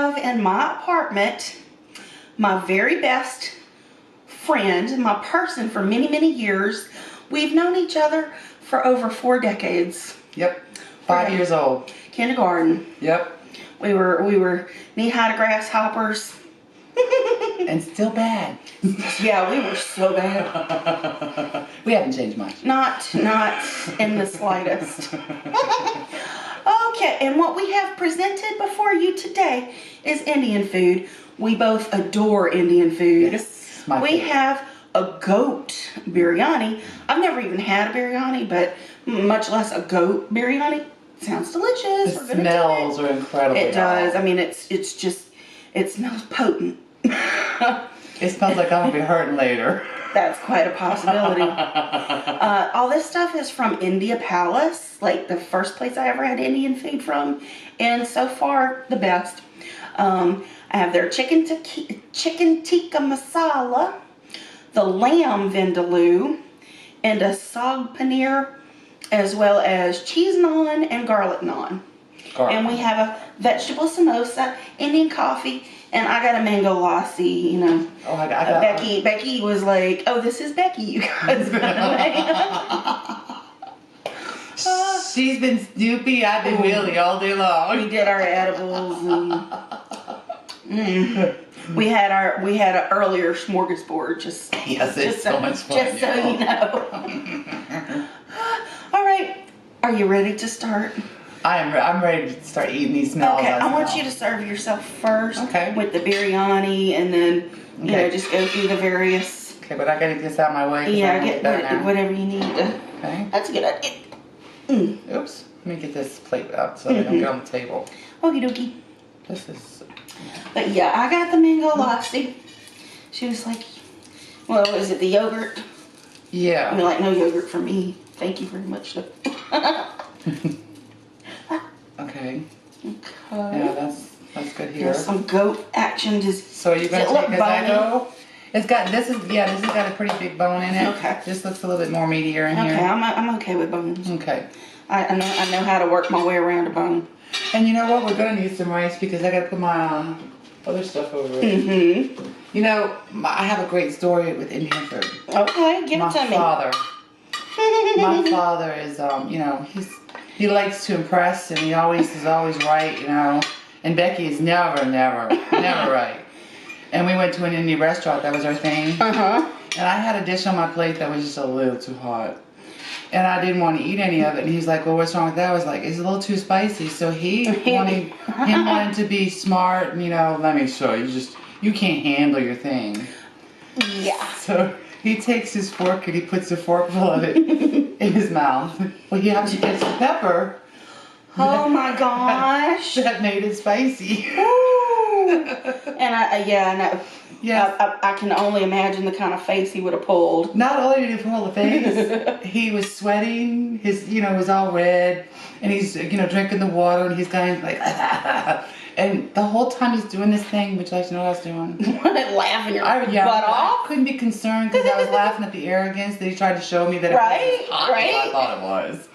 have in my apartment my very best friend, my person for many, many years. We've known each other for over 4 decades. Yep. 5 years old. Kindergarten. Yep. We were knee-high to grasshoppers. And still bad. Yeah, we were so bad. We haven't changed much. Not in the slightest. Okay, and what we have presented before you today is Indian food. We both adore Indian food. Yes, We have a goat biryani. I've never even had a biryani, but much less a goat biryani. Sounds delicious. The smells are incredible. It does. I mean, it smells potent. It smells like I'm gonna be hurting later. That's quite a possibility. All this stuff is from India Palace, like the first place I ever had Indian food from, and so far the best. I have their chicken tikka masala, the lamb vindaloo, and a saag paneer, as well as cheese naan and garlic naan. And we have a vegetable samosa, Indian coffee, and I got a mango lassi, you know. Oh, I got Becky was like, oh, this is Becky, you guys. She's been Snoopy, I've been Willie all day long. We did our edibles. And, we had an earlier smorgasbord. Yes, it's so much fun. Just so you know. All right, are you ready to start? I'm ready to start eating these smells. Okay, I want you to serve yourself first. Okay. With the biryani, and then you know, just go through the various. Okay, but I gotta get this out of my way. Yeah, get whatever you need. Okay. That's a good idea. Oops. Let me get this plate up so they don't get on the table. Okie dokie. This is. But yeah, I got the mango lassi. She was like, well, is it the yogurt? Yeah. I mean, like, no yogurt for me. Thank you very much. Okay. Okay. Yeah, that's good here. There's some goat action. So you're gonna take as I go? This has got a pretty big bone in it. Okay. This looks a little bit more meatier in here. Okay, I'm okay with bones. Okay. I know how to work my way around a bone. And you know what? We're gonna need some rice because I gotta put my other stuff over it. Mm-hmm. You know, I have a great story with Indian food. Okay, give it to me. My father is, you know, he likes to impress, and he is always right, you know. And Becky is never right. And we went to an Indian restaurant. That was our thing. Uh-huh. And I had a dish on my plate that was just a little too hot. And I didn't want to eat any of it. And he's like, well, what's wrong with that? I was like, it's a little too spicy. So he wanted to be smart, and, you know, let me show you. You can't handle your thing. Yeah. So he takes his fork and he puts a forkful of it in his mouth. Well, he actually gets the pepper. Oh my gosh. That made it spicy. Ooh. And I can only imagine the kind of face he would have pulled. Not only did he pull the face, he was sweating. His, you know, was all red, and he's, you know, drinking the water, and he's kind of like, and the whole time he's doing this thing, would you like to know what I was doing? Laughing your butt off. I couldn't be concerned because I was laughing at the arrogance that he tried to show me that it was as hot as I thought it was.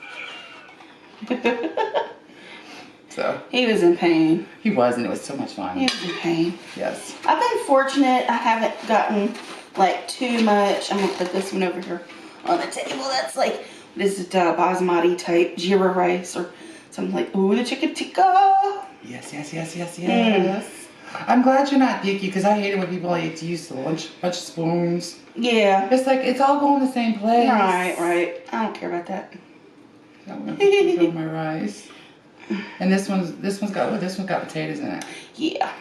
So he was in pain. He was, and it was so much fun. He was in pain. Yes. I've been fortunate. I haven't gotten like too much. I'm gonna put this one over here on the table. That's like, this is basmati type jeera rice or something like, ooh, the chicken tikka. Yes. I'm glad you're not picky because I hate it when people like to use a bunch of spoons. Yeah. It's like it's all going the same place. Right. I don't care about that. I'm gonna throw my rice. And this one's got potatoes in it. Yeah.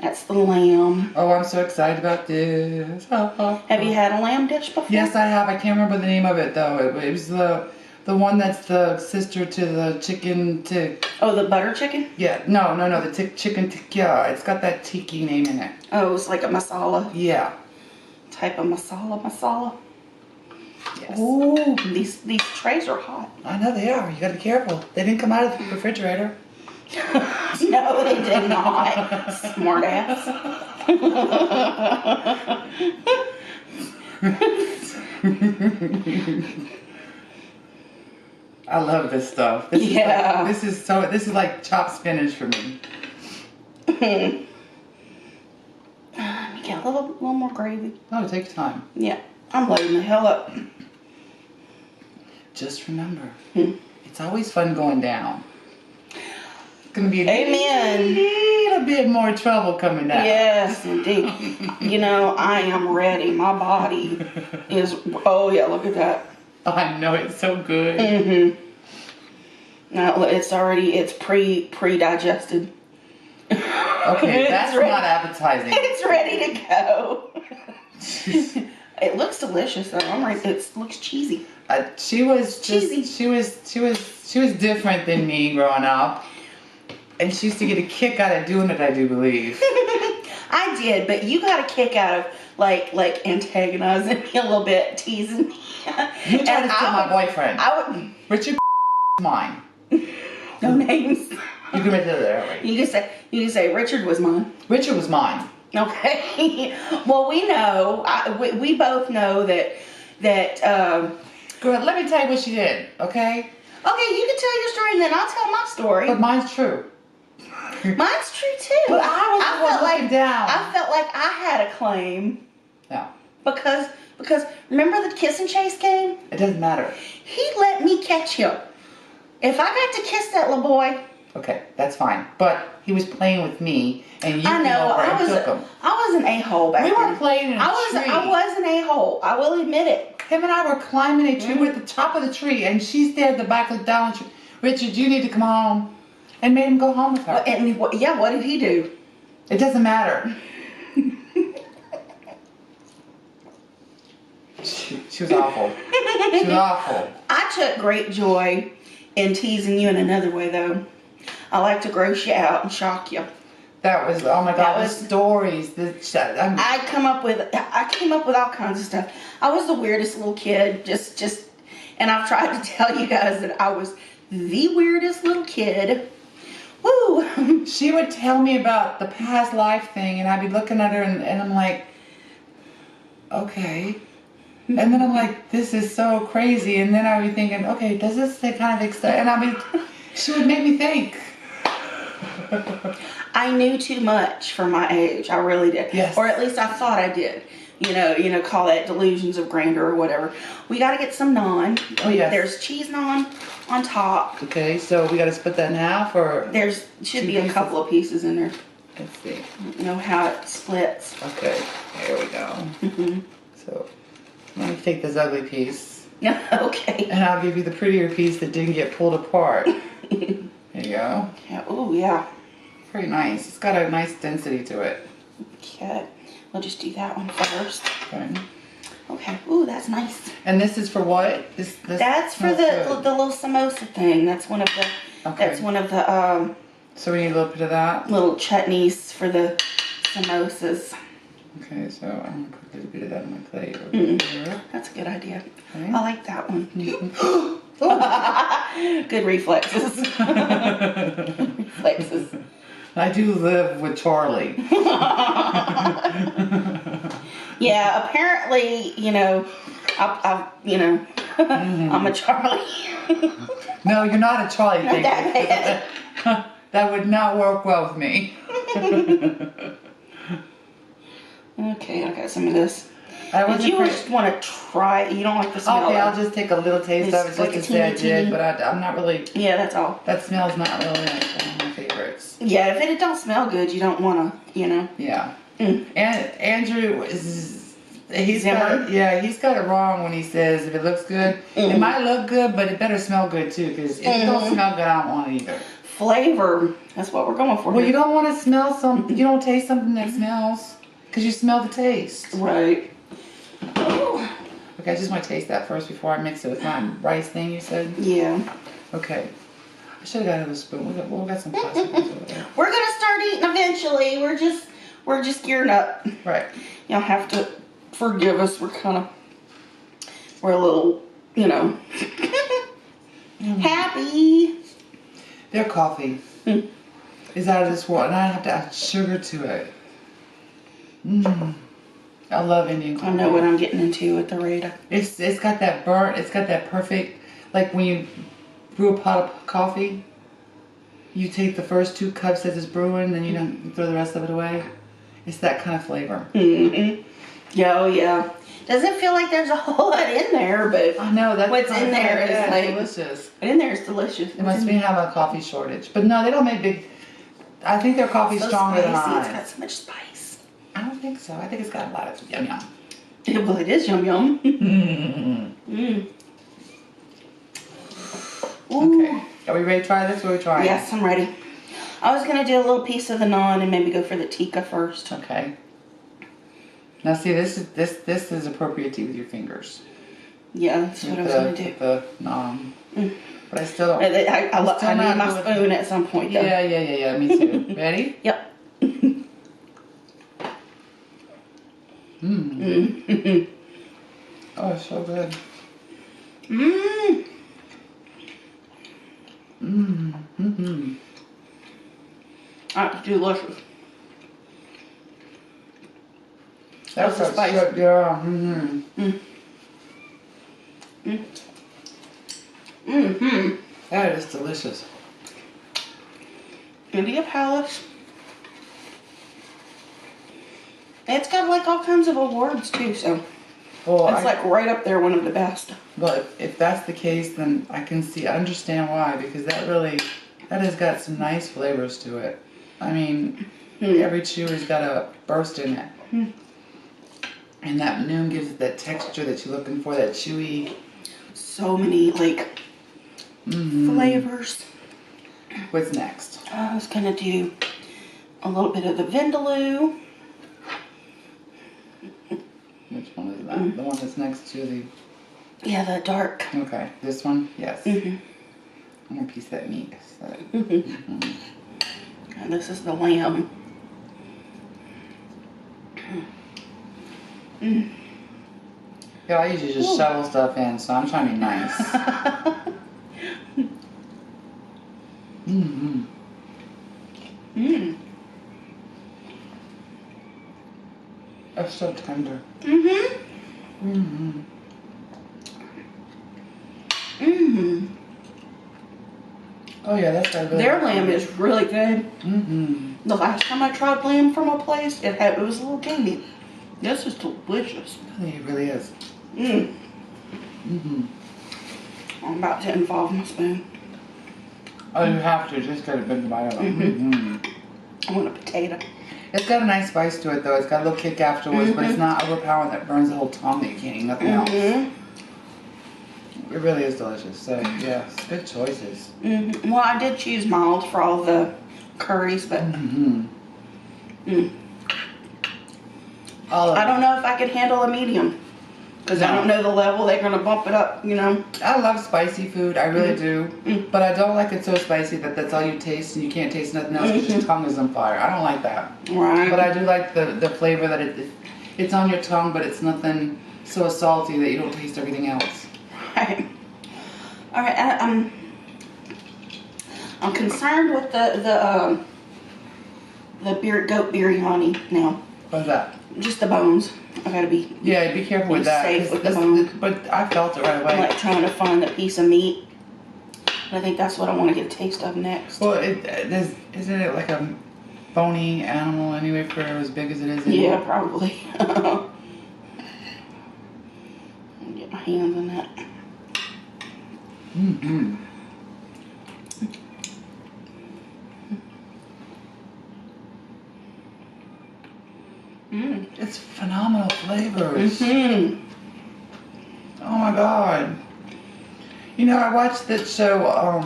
That's the lamb. Oh, I'm so excited about this. Have you had a lamb dish before? Yes, I have. I can't remember the name of it though. It was the one that's the sister to the chicken tick. Oh, the butter chicken? Yeah. No. The chicken tikka. It's got that tiki name in it. Oh, it's like a masala. Yeah. Type of masala. Yes. Ooh, these trays are hot. I know they are. You gotta be careful. They didn't come out of the refrigerator. No, they did not. Smart ass. I love this stuff. This is like chopped spinach for me. Let me get a little more gravy. Oh, take your time. Yeah, I'm loading the hell up. Just remember, it's always fun going down. It's going to be Amen. a little bit more trouble coming down. Yes, indeed. You know, I am ready. My body is. Oh yeah, look at that. I know, it's so good. No, it's pre-digested. Okay, that's not appetizing. It's ready to go. It looks delicious though. It looks cheesy. She was Cheesy. she was different than me growing up, and she used to get a kick out of doing it. I do believe. I did, but you got a kick out of like antagonizing me a little bit, teasing me. You tried to steal my boyfriend. I would. Richard mine. No names. You can admit that, right? You can say Richard was mine. Richard was mine. Okay. Well, we know. We both know that. Girl, let me tell you what she did. Okay. Okay, you can tell your story, and then I'll tell my story. But mine's true. Mine's true too. But I was the one looking down. I felt like I had a claim. No. Because remember the kiss and chase game? It doesn't matter. He let me catch him. If I got to kiss that little boy. Okay, that's fine. But he was playing with me, and you I know. took him. I was an a-hole back We then. were playing in a tree. I was an a-hole. I will admit it. Him and I were climbing a tree. We're at the top of the tree, and she stayed at the back of the down tree. Richard, you need to come home. And made him go home with her. What did he do? It doesn't matter. She was awful. She was awful. I took great joy in teasing you in another way, though. I like to gross you out and shock you. That was, oh my God, the stories. I came up with all kinds of stuff. I was the weirdest little kid, and I've tried to tell you guys that I was the weirdest little kid. Woo! She would tell me about the past life thing, and I'd be looking at her, and I'm like, okay. And then I'm like, this is so crazy. And then I would be thinking, okay, does this kind of exciting? And she would make me think. I knew too much for my age. I really did. Yes. Or at least I thought I did. You know, call that delusions of grandeur or whatever. We got to get some naan. Oh, yes. There's cheese naan on top. Okay, so we got to split that in half, or? Should be a couple of pieces in there. Let's see. I don't know how it splits. Okay, there we go. So, let me take this ugly piece. Yeah, okay. And I'll give you the prettier piece that didn't get pulled apart. There you go. Yeah, oh, yeah. Very nice. It's got a nice density to it. Okay. We'll just do that one first. Okay. Okay. Ooh, that's nice. And this is for what? This That's for the little samosa thing. That's one of the. Okay. That's one of the So we need a little bit of that. little chutneys for the samosas. Okay, so I'm gonna put a little bit of that on my plate over here. That's a good idea. Okay. I like that one. Oh. Good reflexes. Reflexes. I do live with Charlie. Yeah, apparently, I'm a Charlie. No, you're not a Charlie. Not that bad. That would not work well with me. Okay, I got some of this. Did you just want to try it? You don't like the smell? Okay, I'll just take a little taste of it It's just like to a say I teeny, did, teeny. but I'm not really. Yeah, that's all. That smells not really like one of my favorites. Yeah, if it don't smell good, you don't want to, Yeah. Mm. And Andrew he's Zimmer? got it wrong when he says if it looks good, it might look good, but it better smell good too. Because if it don't smell good, I don't want it either. Flavor. That's what we're going for. Well, here. you don't want to smell something. You don't taste something that smells because you smell the taste. Right. Oh. Okay, I just want to taste that first before I mix it with my rice thing you said. Yeah. Okay. I should have got another spoon. We got some plastic ones over there. We're gonna start eating eventually. We're just gearing up. Right. Y'all have to forgive us. We're a little, happy. Their coffee is out of this world, and I have to add sugar to it. I love Indian coffee. I know what I'm getting into with the Rita. It's got that burnt. It's got that perfect, like when you brew a pot of coffee. you take the first 2 cups as it's brewing, then you don't throw the rest of it away. It's that kind of flavor. Mm-hmm. Yeah, oh yeah. Doesn't feel like there's a whole lot in there, but I know that's what's in there is like delicious. in there is delicious. It must be having a coffee shortage, but no, they don't make big. I think their coffee's so stronger than spicy. It's ours. got so much spice. I don't think so. I think it's got a lot of yum yum. Yeah, well, it is yum yum. Mm. Okay, are we ready to try this? What are we trying? Yes, I'm ready. I was gonna do a little piece of the naan and maybe go for the tikka first. Okay. Now see, this is appropriate to eat with your fingers. Yeah, that's what I was gonna do. With the naan. But I still don't. I still need not my doing- spoon at some point though. Yeah. Me too. Ready? Yep. Mmm. Oh, it's so good. Mmm. Mmm. Mm-hmm. That's delicious. That's the a spice. good, yeah. Mm-hmm. Mm. Mm. Mm-hmm. That is delicious. India Palace. It's got like all kinds of awards too, so Well, it's like right up there, one of the best. But if that's the case, then I understand why, because that has got some nice flavors to it. I mean, every chew has got a burst in it. And that noon gives it that texture that you're looking for, that chewy. So many like flavors. What's next? I was gonna do a little bit of the vindaloo. Which one is that? The one that's next to the... Yeah, the dark. Okay, this one? Yes. I want a piece of that meat. And this is the lamb. Yeah, I usually just shovel stuff in, so I'm trying to be nice. That's so tender. Oh yeah, that's got good. Their lamb is really good. The last time I tried lamb from a place, it was a little gamey. This is delicious. It really is. I'm about to involve my spoon. Oh, you have to just get a big bite of it. I want a potato. It's got a nice spice to it though. It's got a little kick afterwards, but it's not overpowering that burns the whole tongue that you can't eat nothing else. It really is delicious. So yes, good choices. Well, I did choose mild for all the curries, but I don't know if I could handle a medium. Because I don't know the level they're going to bump it up, you know. I love spicy food, I really do. But I don't like it so spicy that that's all you taste and you can't taste nothing else because your tongue is on fire. I don't like that. Right. But I do like the flavor that it's on your tongue, but it's nothing so salty that you don't taste everything else. Right. All right. I'm concerned with the goat biryani now. What's that? Just the bones. I gotta be. Yeah, be careful with that. Safe with the bones. But I felt it right away. I'm like trying to find the piece of meat. I think that's what I want to get a taste of next. Well, isn't it like a bony animal anyway for as big as it is? Yeah, probably. I'll get my hands on that. It's phenomenal flavors. Oh my god. You know, I watched that show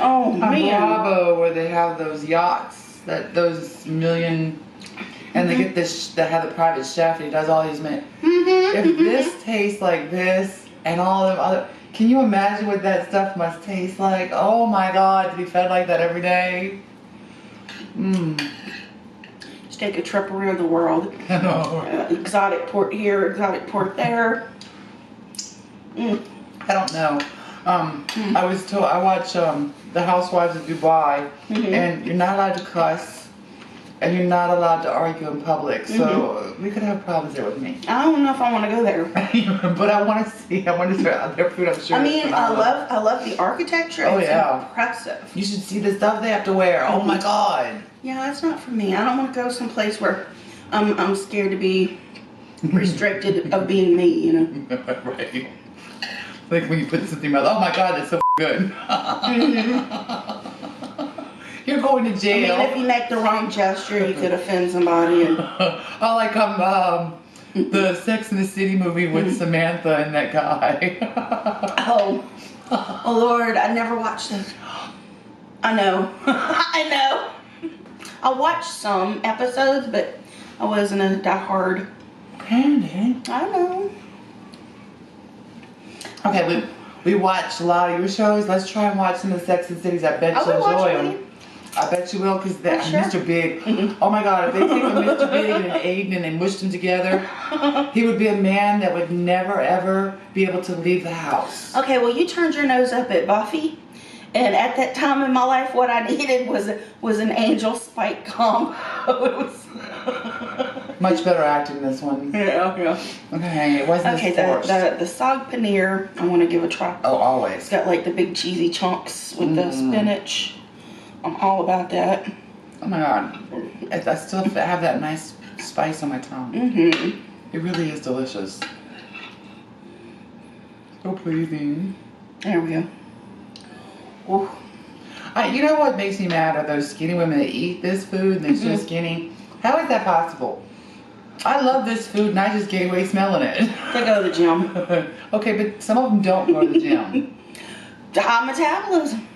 Oh on man. Bravo where they have those yachts, those million, and they get this, they have the private chef and he does all these men. If this tastes like this and all of other, can you imagine what that stuff must taste like? Oh my god, to be fed like that every day. Just take a trip around the world. Exotic port here, exotic port there. I don't know. I was told, I watch The Housewives of Dubai, and you're not allowed to cuss, and you're not allowed to argue in public. So we could have problems there with me. I don't know if I want to go there. But I want to see. I want to try their food. I'm sure. I mean, I love the architecture. Oh, it's yeah. impressive. You should see the stuff they have to wear. Oh my God. Yeah, that's not for me. I don't want to go someplace where I'm scared to be restricted of being me, you know. Right. Like when you put something in your mouth. Oh my God, that's so good. You're going to jail. I mean, if you make the wrong gesture, you could offend somebody. And... Oh, like the Sex and the City movie with Samantha and that guy. Oh Lord, I never watched this. I know. I know. I watched some episodes, but I wasn't a diehard. Candy. I know. Okay, we watched a lot of your shows. Let's try and watch some of the Sex and Cities. I bet you'll enjoy them. I bet you will, because Mr. Big. Oh my God, if they take a Mr. Big and an Aiden and they mushed them together, he would be a man that would never ever be able to leave the house. Okay, well, you turned your nose up at Buffy, and at that time in my life, what I needed was an Angel Spike combo. It was much better acting in this one. Yeah. Okay, it wasn't okay. The sag paneer, I want to give a try. Oh, always. It's got like the big cheesy chunks with the spinach. I'm all about that. Oh my God, I still have that nice spice on my tongue. It really is delicious. So pleasing. There we go. Ooh. You know what makes me mad are those skinny women that eat this food and they're so skinny. How is that possible? I love this food and I just gain weight smelling it. They go to the gym. Okay, but some of them don't go to the gym. High metabolism.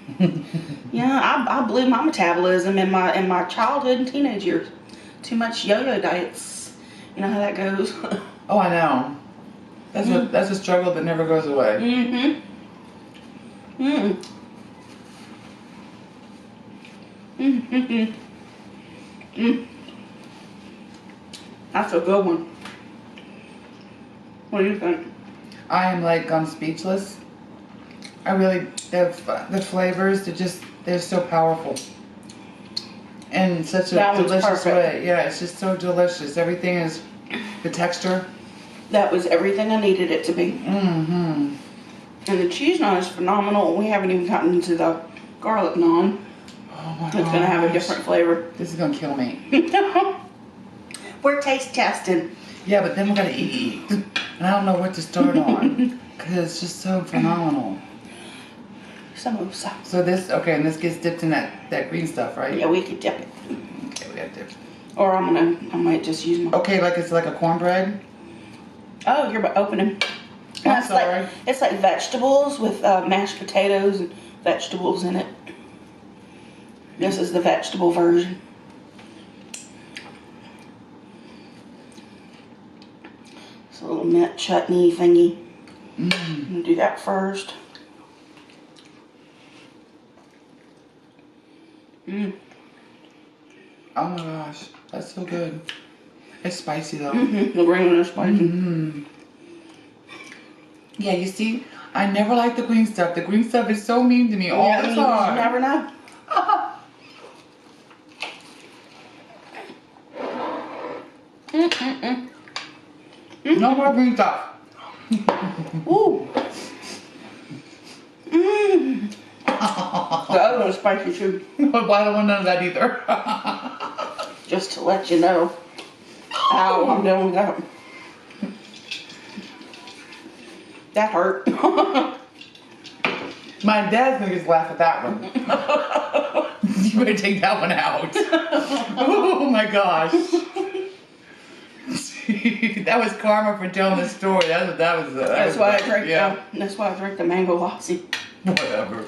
Yeah, I blew my metabolism in my childhood and teenage years. Too much yo-yo diets. You know how that goes. Oh, I know. That's a struggle that never goes away. That's a good one. What do you think? I am like speechless. I really, the flavors, they're so powerful. In such a delicious way. Yeah, it's just so delicious. Everything is, the texture. That was everything I needed it to be. And the cheese naan is phenomenal. We haven't even gotten into the garlic naan. Oh my God. It's going to have a different flavor. This is going to kill me. We're taste testing. Yeah, but then we're going to eat. And I don't know what to start on. Because it's just so phenomenal. Samosa. So this, okay, and this gets dipped in that green stuff, right? Yeah, we could dip it. Okay, we got dipped. Or I might just use my... Okay, like it's like a cornbread? Oh, you're opening. I'm sorry. It's like vegetables with mashed potatoes and vegetables in it. This is the vegetable version. It's a little mint chutney thingy. I'm gonna do that first. Oh my gosh, that's so good. It's spicy though. The green one is spicy. Yeah, you see, I never like the green stuff. The green stuff is so mean to me all the time. You never know. No more green stuff. Ooh. The other one's spicy too. Well, I don't want none of that either. Just to let you know how I'm doing that. That hurt. My dad's gonna just laugh at that one. You better take that one out. Oh my gosh. That was karma for telling this story. That's why I drink the mango lassi. Whatever.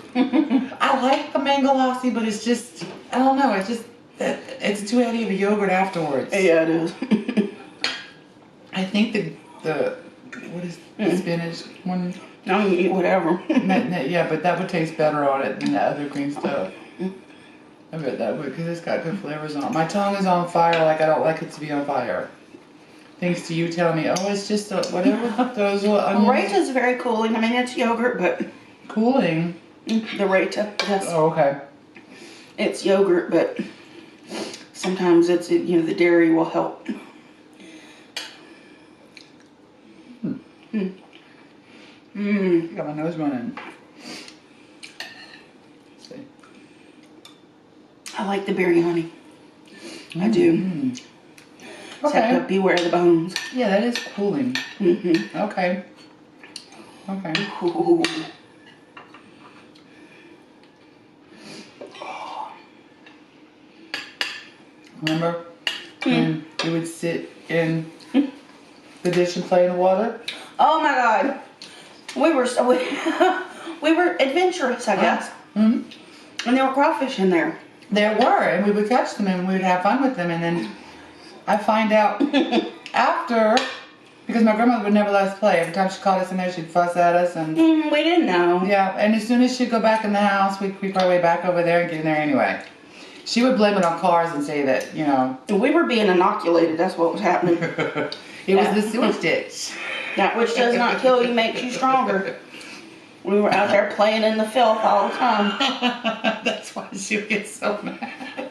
I like the mango lassi, but it's just, I don't know, it's too heavy of a yogurt afterwards. Yeah, it is. I think the what is the spinach one? I can eat whatever. Yeah, but that would taste better on it than the other green stuff. I bet that would, because it's got good flavors on it. My tongue is on fire like I don't like it to be on fire. Thanks to you telling me, oh, it's just whatever. Those Raita is very cooling. I mean, it's yogurt, but... Cooling? The Raita, yes. Oh, okay. It's yogurt, but sometimes it's, you know, the dairy will help. Got my nose running. Let's see. I like the biryani. I do. Okay. Except beware the bones. Yeah, that is cooling. Okay. Okay. Ooh. Remember when you would sit in the dish and play in the water? Oh my God. We were we were adventurous, I guess. And there were crawfish in there. There were, and we would catch them and we would have fun with them. And then I find out after, because my grandmother would never let us play. Every time she caught us in there, she'd fuss at us. And We didn't know. yeah, and as soon as she'd go back in the house, we'd creep our way back over there and get in there anyway. She would blame it on cars and say that, you know, We were being inoculated. That's what was happening. it was the sewage ditch. That which does not kill you makes you stronger. We were out there playing in the filth all the time. That's why she would get so mad.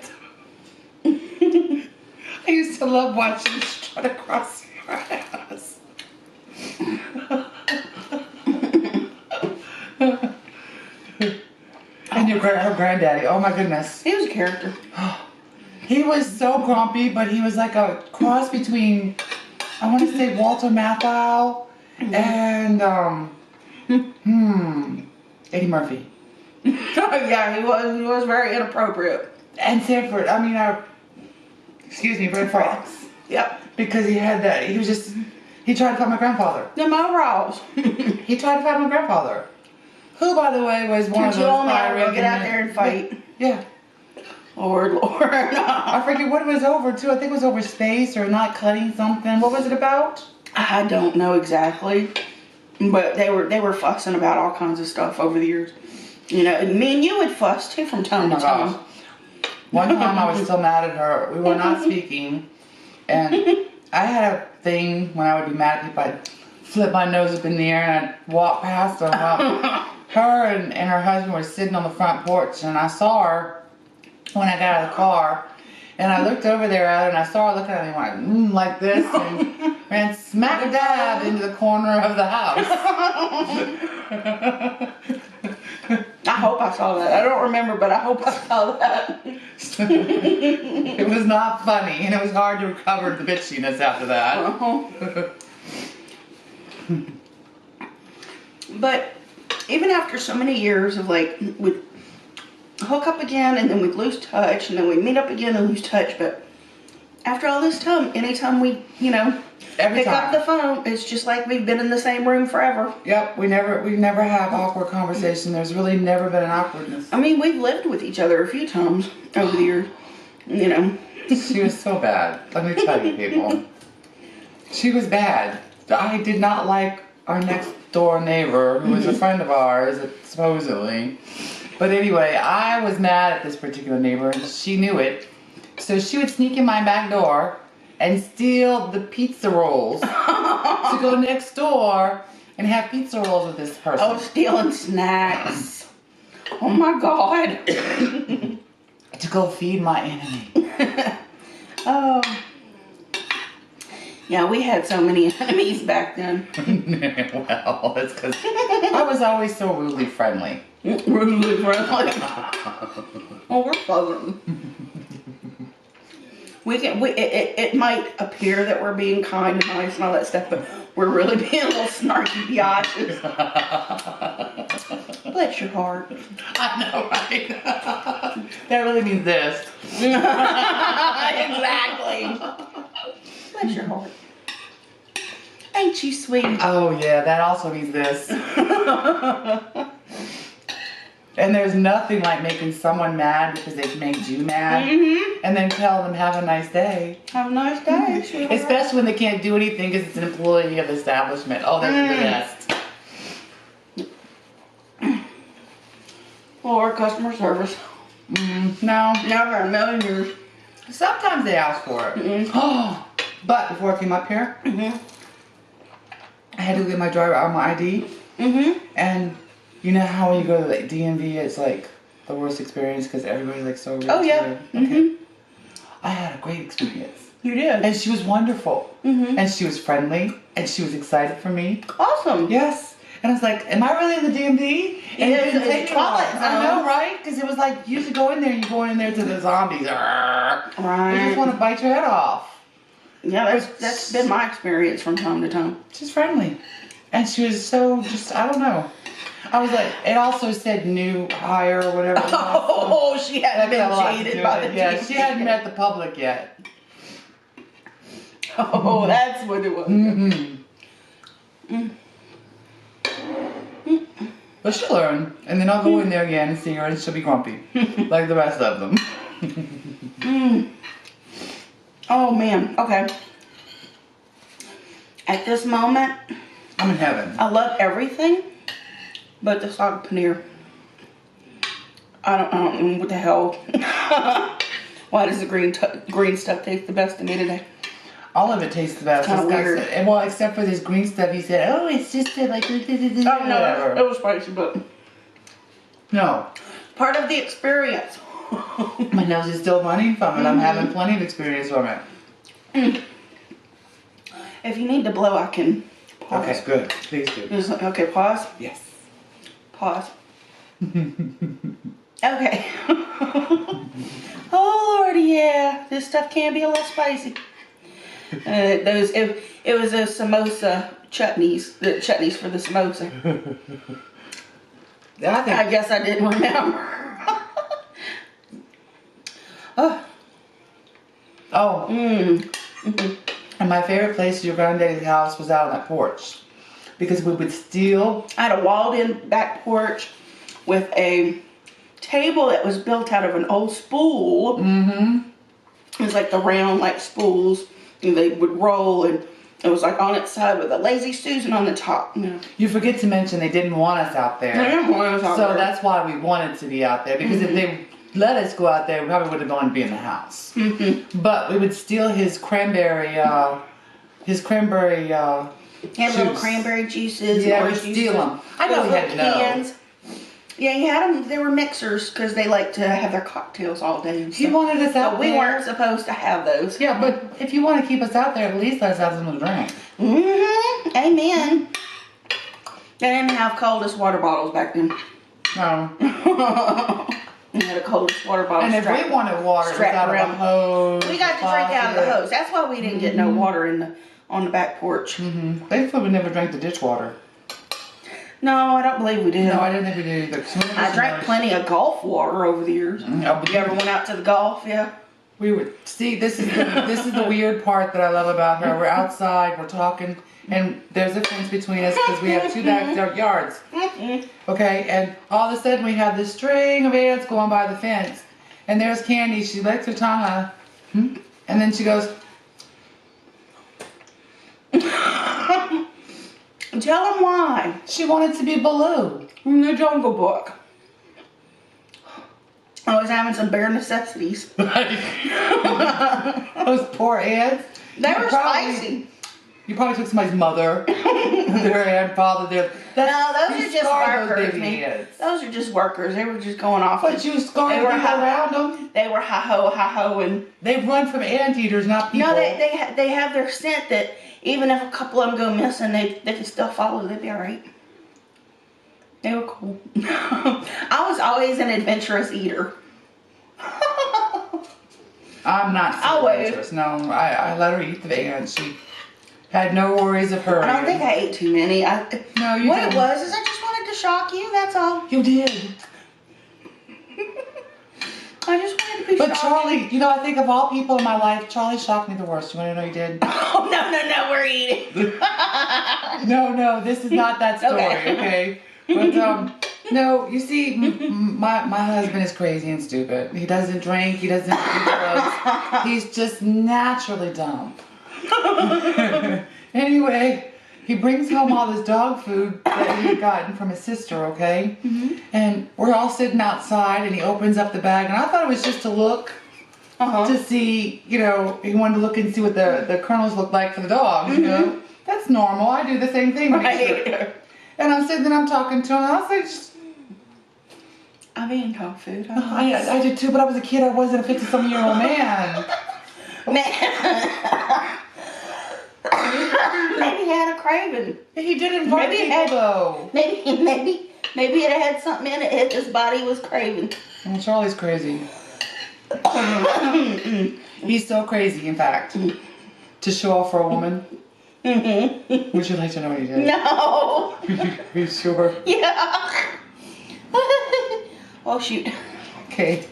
I used to love watching her strut across our house. And her granddaddy, oh my goodness. He was a character. He was so grumpy, but he was like a cross between, I want to say Walter Matthau and Eddie Murphy. Yeah, he was very inappropriate. And Sanford, I mean, Red Fox. Yep. Because he had that, he tried to fight my grandfather. The morals. He tried to fight my grandfather. Who, by the way, was one of those Go get out there and fight. Yeah. Lord. I forget what it was over, too. I think it was over space or not cutting something. What was it about? I don't know exactly. But they were fussing about all kinds of stuff over the years. You know, and me and you would fuss, too, from time to time. Gosh. One time I was still mad at her. We were not speaking. And I had a thing when I would be mad at people. I'd flip my nose up in the air and I'd walk past her. Her and her husband were sitting on the front porch, and I saw her when I got out of the car. And I looked over there at her, and I saw her looking at me and went, like this, and ran smack dab into the corner of the house. I hope I saw that. I don't remember, but I hope I saw that. It was not funny, and it was hard to recover the bitchiness after that. But even after so many years of like, we'd hook up again and then we'd lose touch and then we'd meet up again and lose touch. But after all this time, anytime we, you know, pick up the phone, it's just like we've been in the same room forever. Yep, we never have awkward conversation. There's really never been an awkwardness. I mean, we've lived with each other a few times over the years, you know. She was so bad. Let me tell you, people. She was bad. I did not like our next door neighbor, who was a friend of ours, supposedly. But anyway, I was mad at this particular neighbor, and she knew it. So she would sneak in my back door and steal the pizza rolls to go next door and have pizza rolls with this person. Oh, stealing snacks. Oh my God. To go feed my enemy. Oh. Yeah, we had so many enemies back then. Well, it's because I was always so rudely friendly. Rudely friendly. Oh, we're Southern. It might appear that we're being kind and nice and all that stuff, but we're really being little snarky biatches. Bless your heart. I know, right? That really means this. Exactly. Bless your heart. Ain't you sweet? Oh yeah, that also means this. And there's nothing like making someone mad because they've made you mad, and then tell them have a nice day. Have a nice day, sweetheart. Especially when they can't do anything because it's an employee of the establishment. Oh, that's the best. Or customer service. No. Never in a million years. Sometimes they ask for it. But before I came up here, I had to get my driver out my ID. And you know how when you go to like DMV, it's like the worst experience because everybody's like so rude. Oh yeah. Okay. I had a great experience. You did. And she was wonderful. Mm-hmm. And she was friendly. And she was excited for me. Awesome. Yes. And I was like, am I really in the DMV? And It is, didn't it's take me long. Twilight I know, right? Because it was like, you usually go in there and you go in there to the zombies. Right. They just want to bite your head off. Yeah, that's been my experience from time to time. She's friendly. And she was so just, I don't know. I was like, it also said new hire or whatever. Oh, she hadn't been jaded by the Yeah, she hadn't met the public yet. Oh, that's what it was. But she'll learn. And then I'll go in there again and see her and she'll be grumpy. Like the rest of them. Oh, man. Okay. At this moment, I'm in heaven. I love everything but the saag paneer. I don't know what the hell. Why does the green stuff taste the best to me today? All of it tastes the best. Kind of weird. Well, except for this green stuff. He said, "Oh, it's just like Oh whatever." no, it was spicy, but No, part of the experience. my nose is still running from it. I'm having plenty of experience from it. If you need to blow, I can pause. Okay, good. Please do. Okay, pause. Yes. Pause. Okay. Oh Lord, yeah, this stuff can be a little spicy. It was a samosa chutneys, the chutneys for the samosa. I guess I didn't remember. Oh. And my favorite place at your granddaddy's house was out on that porch. Because we would steal. I had a walled-in back porch with a table that was built out of an old spool. It was like the round, like spools. And they would roll, and it was like on its side with a lazy Susan on the top. Yeah. You forget to mention they didn't want us out there. They didn't want us out so there. that's why we wanted to be out there. Because if they let us go out there, we probably would have wanted to be in the house. But we would steal his cranberry. He had little cranberry juices. Yeah, orange we steal them. I know Those he had little no. cans. Yeah, he had them. They were mixers because they like to have their cocktails all day. And He stuff. wanted us out But we there. weren't supposed to have those. Yeah, but if you want to keep us out there, at least let us have something to drink. Amen. They didn't have coldest water bottles back then. No. We had a coldest water bottle. And if we wanted water, it was out of a hose. We got to drink out of the hose. That's why we didn't get no water on the back porch. Basically, we never drank the dishwater. No, I don't believe we did. No, I didn't think we did either. I drank plenty of golf water over the years. You ever went out to the golf? Yeah. We would see. This is the weird part that I love about her. We're outside. We're talking, and there's a fence between us because we have two backyards. Okay, and all of a sudden we have this string of ants going by the fence, and there's Candy. She licks her tongue, and then she goes. Tell them why. She wanted to be Baloo In the Jungle Book. I was having some bare necessities. Those poor ants. They were spicy. You probably took somebody's mother, their grandfather. No, those are just workers. Those are just workers. They were just going off. But you scarred people around them. They were hi-ho, and they run from anteaters, not people. No, they have their scent that even if a couple of them go missing, they can still follow. They'd be all right. They were cool. I was always an adventurous eater. I'm not so adventurous. No, I let her eat the ants. She had no worries of her. I don't think I ate too many. No, you What didn't. it was is I just wanted to shock you. That's all. You did. I just wanted to be But shocked. Charlie, you know, I think of all people in my life, Charlie shocked me the worst. You want to know he did? Oh, no, we're eating. No, this is not that story, okay? But, no, you see, my husband is crazy and stupid. He doesn't drink, he doesn't do drugs. He's just naturally dumb. Anyway, he brings home all this dog food that he had gotten from his sister, okay? And we're all sitting outside, and he opens up the bag, and I thought it was just to look to see, you know, he wanted to look and see what the kernels look like for the dogs, you know? That's normal. I do the same thing. Right. And I'm sitting there, I'm talking to him, and I was like, I'm eating dog food. I did too, but I was a kid. I wasn't a 50-some-year-old man. Maybe he had a craving. He did invite Maybe it people had- though. Maybe it had something in it his body was craving. Well, Charlie's crazy. He's so crazy, in fact. To show off for a woman. Would you like to know what he did? No. Are you sure? Yeah. Oh shoot. Okay.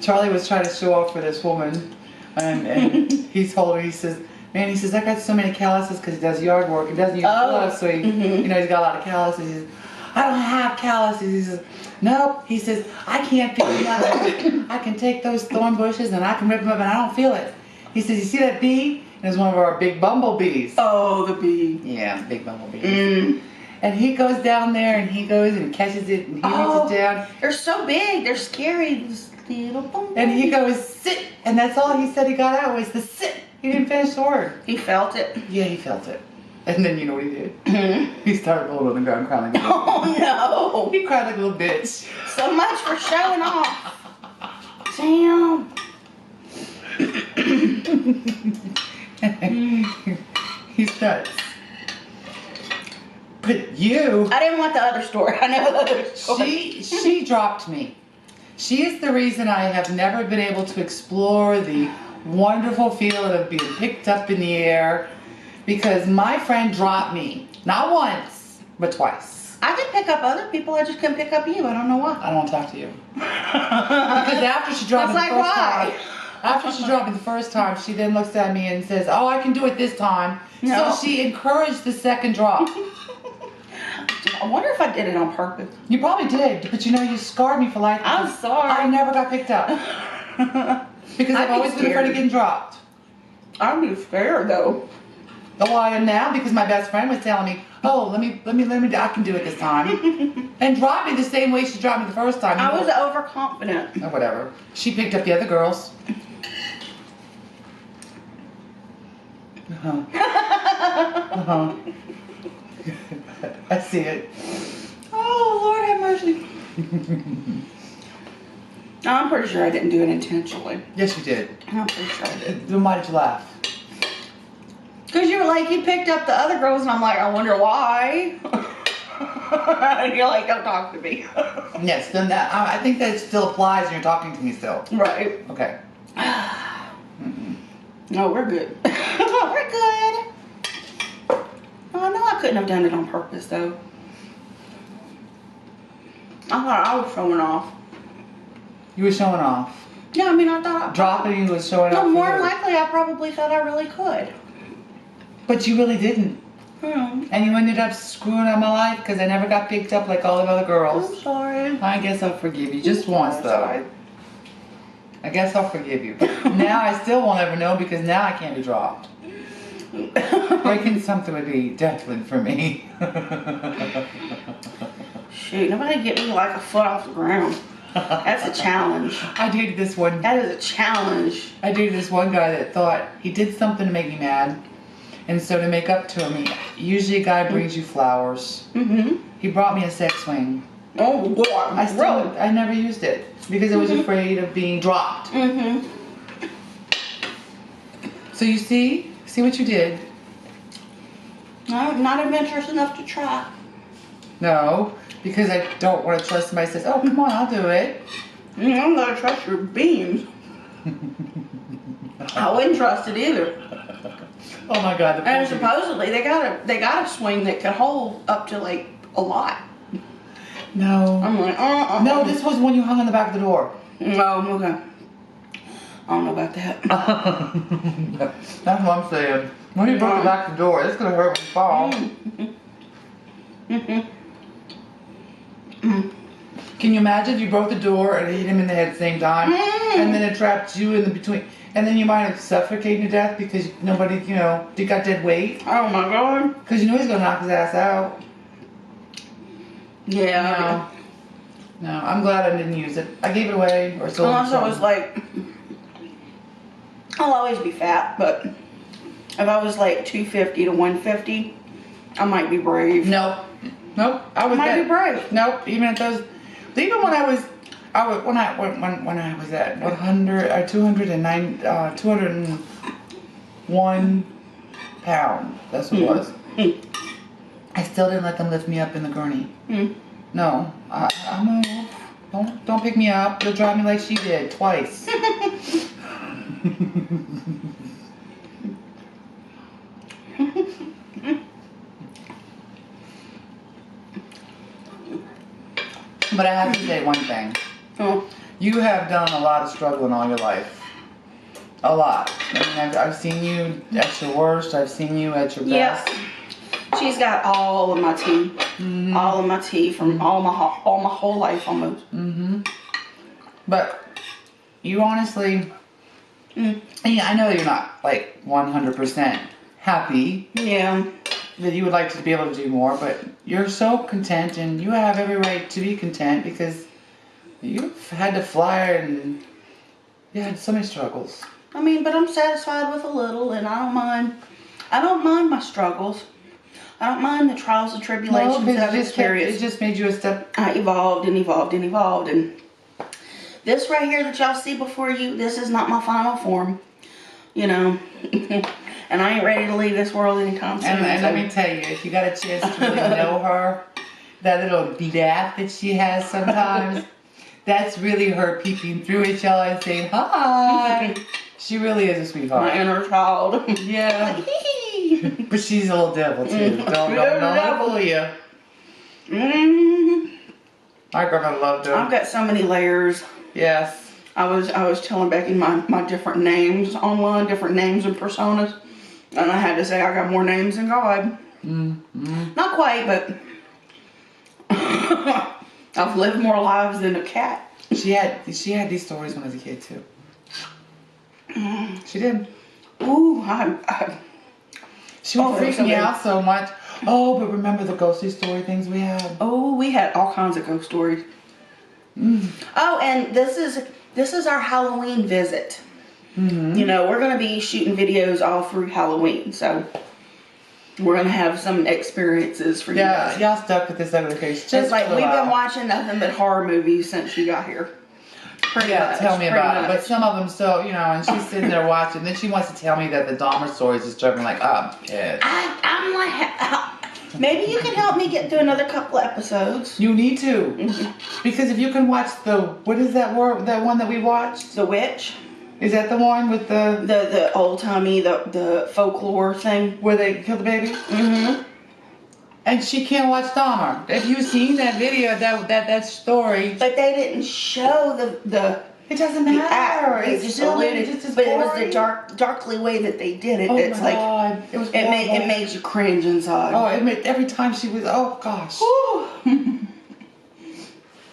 Charlie was trying to show off for this woman, and he told her, he says, man, he says, I got so many calluses because he does yard work and doesn't use gloves, so he, you know, he's got a lot of calluses. He says, I don't have calluses. He says, nope. He says, I can't feel nothing. I can take those thorn bushes and I can rip them up and I don't feel it. He says, you see that bee? It was one of our big bumblebees. Oh, the bee. Yeah, big bumblebees. And he goes down there and he goes and catches it and he reaches down. They're so big. They're scary. These little bumblebees. And he goes, sit. And that's all he said he got out was the sit. He didn't finish the word. He felt it. Yeah, he felt it. And then you know what he did? He started rolling on the ground crying like a little Oh no. He cried like a little bitch. So much for showing off. Damn. He's nuts. But you, I didn't want the other story. I know the other story. she dropped me. She is the reason I have never been able to explore the wonderful feeling of being picked up in the air, because my friend dropped me. Not once, but twice. I could pick up other people. I just couldn't pick up you. I don't know why. I don't want to talk to you. Because after she dropped me the first time, after she dropped me the first time, she then looks at me and says, oh, I can do it this time. No. So she encouraged the second drop. I wonder if I did it on purpose. You probably did, but you know, you scarred me for life. I'm sorry. I never got picked up. Because I've I'd be always been afraid of scared. getting dropped. I'd be scared though. Oh, I am now because my best friend was telling me, oh, let me, I can do it this time. And dropped me the same way she dropped me the first time. I was overconfident. Or whatever. She picked up the other girls. I see it. Oh, Lord have mercy. I'm pretty sure I didn't do it intentionally. Yes, you did. I'm pretty sure I did. Then why did you laugh? Because you were like, you picked up the other girls, and I'm like, I wonder why. And you're like, don't talk to me. Yes, then that, I think that still applies when you're talking to me still. Right. Okay. No, we're good. We're good. Oh, no, I couldn't have done it on purpose, though. I thought I was showing off. You were showing off. Yeah, I mean, I thought. Dropping you was showing off. No, for more you. likely, I probably thought I really could. But you really didn't. Hmm. And you ended up screwing up my life because I never got picked up like all the other I'm girls. sorry. I guess I'll forgive you. Just once, though. I guess I'll forgive you. But now I still won't ever know because now I can't be dropped. Breaking something would be deathly for me. Shoot, nobody get me like a foot off the ground. That's a challenge. I dated this one. That is a challenge. I dated this one guy that thought he did something to make me mad. And so to make up to him, usually a guy brings you flowers. Mm-hmm. He brought me a sex swing. Oh, boy. I never used it because I was afraid of being dropped. Mm-hmm. So you see what you did? I'm not adventurous enough to try. No, because I don't want to trust somebody who says, oh, come on, I'll do it. I'm gonna trust your beams. I wouldn't trust it either. Oh my God. The And poor supposedly they got a swing that could hold up to like a lot. No. I'm like, No, this was when you hung on the back of the door. No, okay. I don't know about that. That's what I'm saying. When you broke the back of the door, it's gonna hurt when you fall. Can you imagine if you broke the door and hit him in the head at the same time, and then it trapped you in the between, and then you might have suffocated to death because nobody, you got dead weight. Oh my God. Because you know he's gonna knock his ass out. Yeah. No, I'm glad I didn't use it. I gave it away or sold it. Unless I was like, I'll always be fat, but if I was like 250 to 150, I might be brave. Nope. I was Might be brave. Nope. Even at those, even when I was when I was at 100, 209, 200. 1 pound. That's what it was. I still didn't let them lift me up in the gurney. No, I move. Don't pick me up. You'll drive me like she did twice. But I have to say one thing. You have done a lot of struggle in all your life. A lot. I mean, I've seen you at your worst. I've seen you at your best. Yep. She's got all of my tea. All of my tea from all my whole life almost. But you honestly, yeah, I know you're not like 100% happy. Yeah. That you would like to be able to do more, but you're so content, and you have every right to be content because you've had to fly and you had so many struggles. I mean, but I'm satisfied with a little, and I don't mind. I don't mind my struggles. I don't mind the trials and tribulations that I've experienced. It just made you a step. I evolved and evolved and evolved, and this right here that y'all see before you, this is not my final form, you know. And I ain't ready to leave this world anytime soon. And let me tell you, if you got a chance to really know her, that little laugh that she has sometimes, that's really her peeping through at y'all and saying, hi. She really is a sweetheart. My inner child. Yeah. But she's a little devil too. Don't let her fool you. My grandma loved her. I've got so many layers. Yes. I was telling Becky my different names online, different names and personas. And I had to say I got more names than God. Not quite, but I've lived more lives than a cat. She had these stories when I was a kid too. She did. Ooh, she would freak me out so much. Oh, but remember the ghostly story things we had? Oh, we had all kinds of ghost stories. Oh, and this is our Halloween visit. You know, we're going to be shooting videos all through Halloween, so we're going to have some experiences for you guys. Y'all stuck with this ugly face. Just like we've been watching nothing but horror movies since you got here. Pretty much, tell me about it. much. But some of them still, you know, and she's sitting there watching. Then she wants to tell me that the Dahmer stories is driving like, kid. I'm like, maybe you can help me get through another couple episodes. You need to. Because if you can watch what is that one that we watched? The Witch. Is that the one with the old timey, the folklore thing? Where they kill the baby? And she can't watch Dahmer. Have you seen that video, that story? But they didn't show the it doesn't matter. It's still but it was the darkly way that they did it. Oh it's my like God. it made you cringe inside. Oh, it made every time she was. Oh gosh.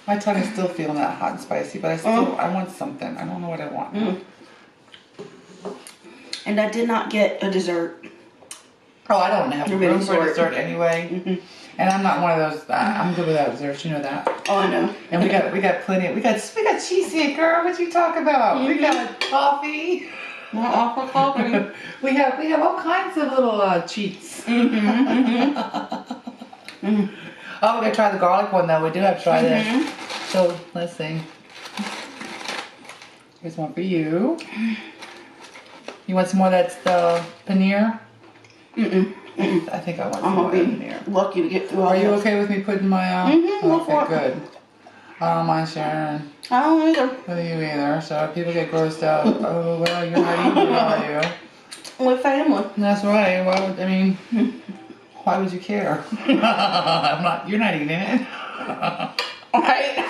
My tongue is still feeling that hot and spicy, but I want something. I don't know what I want. And I did not get a dessert. Oh, I don't have room for dessert anyway. And I'm not one of those. I'm good without desserts. You know that. Oh, I know. And we got plenty. We got cheesecake, girl. What you talk about? We got coffee. More awful coffee. we have all kinds of little treats. Oh, we're gonna try the garlic one though. We do have to try that. So let's see. Here's one for you. You want some more? That's the paneer. I think I want some more paneer. Lucky to get through all Are you okay with me putting my? Okay, good. I don't mind sharing. I don't either. With you either. So if people get grossed out. Oh well, you're not eating, are you? We're family. That's right. Why would you care? You're not eating it. Right.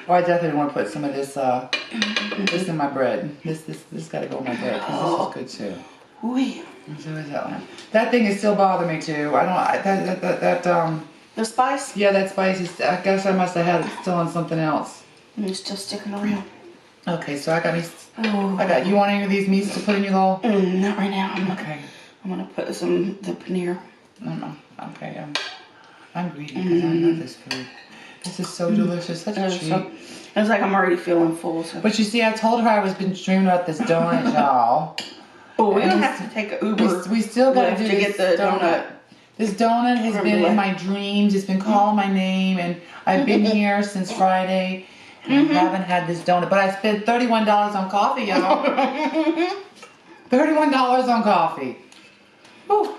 Oh, I definitely want to put some of this this in my bread. This got to go in my bread because this is good too. Ooh. So is that one. That thing is still bothering me too. The spice? Yeah, that spice is. I guess I must have had it still on something else. And it's still sticking around. Okay, so I got me. You want any of these meats to put in your little? Not right now. Okay. I'm gonna put the paneer. No. Okay. I'm greedy because I love this food. This is so delicious. Such a treat. It's like I'm already feeling full. So. But you see, I told her I was been dreaming about this donut, y'all. Oh, we're gonna have to take an Uber. We still got to get the donut. This donut has been in my dreams. It's been calling my name, and I've been here since Friday. I haven't had this donut, but I spent $31 on coffee, y'all. $31 on coffee. Whew.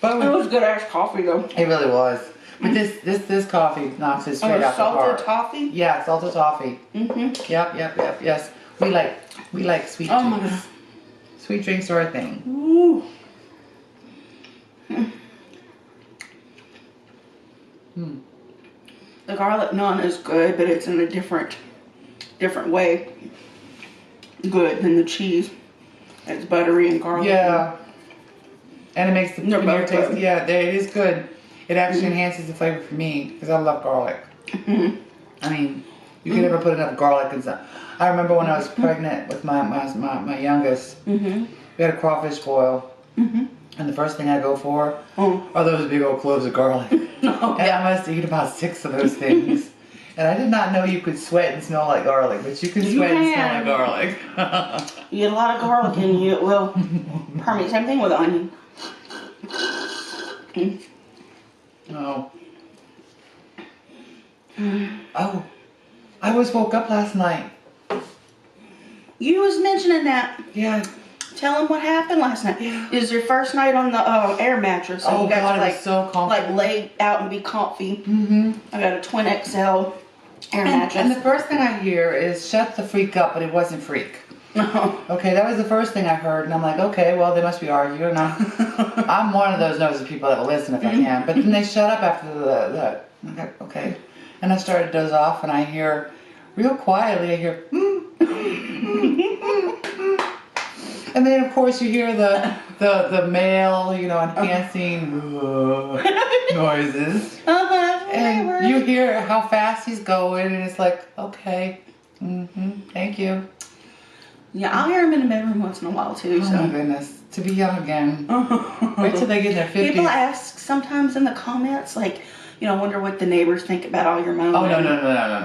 But It was good ass coffee though. it really was. But this coffee knocks it straight out the park. Salted toffee? Yeah, salted toffee. Mm-hmm. Yep. Yes, we like sweet Oh my drinks. God. Sweet drinks are a thing. Ooh. The garlic naan is good, but it's in a different way. Good than the cheese. It's buttery and garlic. Yeah. And it makes the They're veneer both taste. good. Yeah, it is good. It actually enhances the flavor for me because I love garlic. I mean, you can never put enough garlic in something. I remember when I was pregnant with my youngest, we had a crawfish boil, and the first thing I go for are those big old cloves of garlic. And I must eat about 6 of those things. And I did not know you could sweat and smell like garlic, but you can sweat and smell like garlic. You get a lot of garlic in you, it will permeate. Same thing with onion. Oh. Oh. I was woke up last night. You was mentioning that. Yeah. Tell them what happened last night. Yeah. It was your first night on the air mattress. So Oh you got God, to, it was so comfortable. like lay out and be comfy. I got a twin XL air And mattress. the first thing I hear is shut the freak up, but it wasn't freak. Okay, that was the first thing I heard, and I'm like, okay, well, they must be arguing. I'm one of those nosy people that will listen if I can. But then they shut up after the I'm like, okay. And I started to doze off, and I hear, real quietly, I hear, and then of course you hear the male, enhancing noises. And you hear how fast he's going, and it's like, okay, thank you. Yeah, I'll hear them in the bedroom once in a while too. Oh So. my goodness, to be young again. Wait till they get in their 50s. People ask sometimes in the comments, like, I wonder what the neighbors think about all your moaning. Oh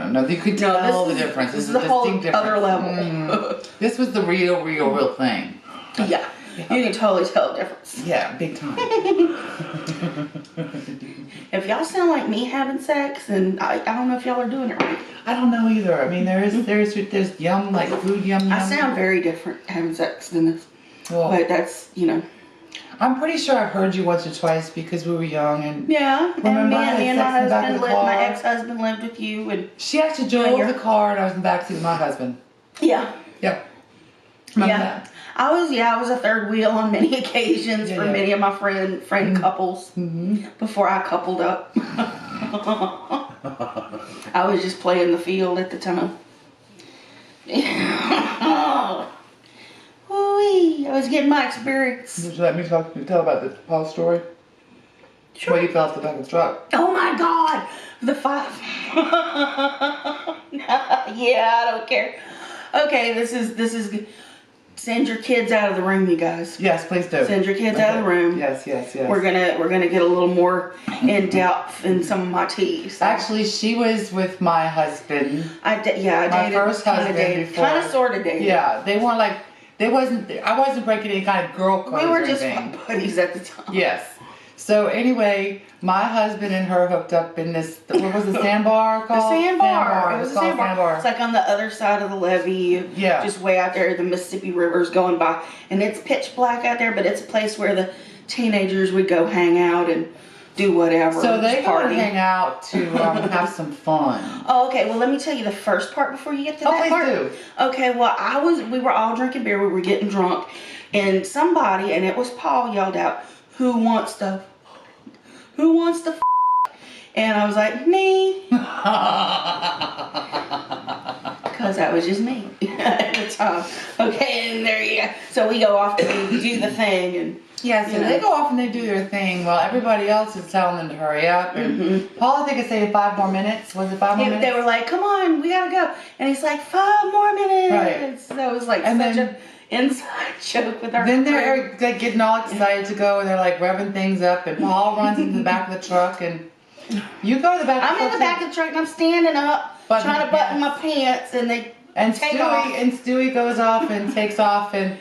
no! You could tell the difference. This is a a whole distinct difference. other level. This was the real thing. Yeah, you can totally tell the difference. Yeah, big time. If y'all sound like me having sex, then I don't know if y'all are doing it right. I don't know either. I mean, there's yum, like food yum. I sound very different having sex than this, Well, but that's I'm pretty sure I've heard you once or twice because we were young and. Yeah, Remember I had and my sex in the back of husband the lived, my car? ex-husband lived with you, and She actually drove the car and I was in the backseat with my husband. yeah. Yep. Remember Yeah, that? I was a third wheel on many occasions for Yeah. many of my friend couples before I coupled up. I was just playing the field at the time. Ooh-wee, I was getting my experience. Would you let me tell about the Paul story? Sure. Where you fell off the back of the truck. Oh my God, the 5. Yeah, I don't care. Okay, this is good. Send your kids out of the room, you guys. Yes, please do. Send your kids out of the room. Yes. We're gonna get a little more in depth in some of my tea. So. Actually, she was with my husband. I dated My first husband before. kind of sort of dated. Yeah, they weren't like, I wasn't breaking any kind of girl codes We were or just anything. buddies at the time. Yes. So anyway, my husband and her hooked up in this, what was the sandbar The called? sandbar. It was a called sandbar. It's like on the other side of the levee. Yeah. Just way out there, the Mississippi River's going by. And it's pitch black out there, but it's a place where the teenagers would go hang out and do whatever. So they just go and party. hang out to have some fun. Oh, okay. Well, let me tell you the first part before you get to that please part. do. Okay. Well, we were all drinking beer. We were getting drunk, and somebody, and it was Paul, yelled out, "Who wants the?" And I was like, me. Because that was just me at the time. Okay, and there you go. So we go off to do the thing. And Yeah, so they go off and they do their thing while everybody else is telling them to hurry up. And Paul, I think, is saying 5 more minutes. Was it 5 more minutes? they were like, come on, we gotta go. And he's like, 5 more minutes. Right. So it was like And such then- an inside joke with our Then crew. they're like getting all excited to go and they're like revving things up and Paul runs into the back of the truck and you go to the back of the I'm truck. in the back of the truck and I'm standing up, trying to button my pants, and they and take off. Stewie goes off and takes off and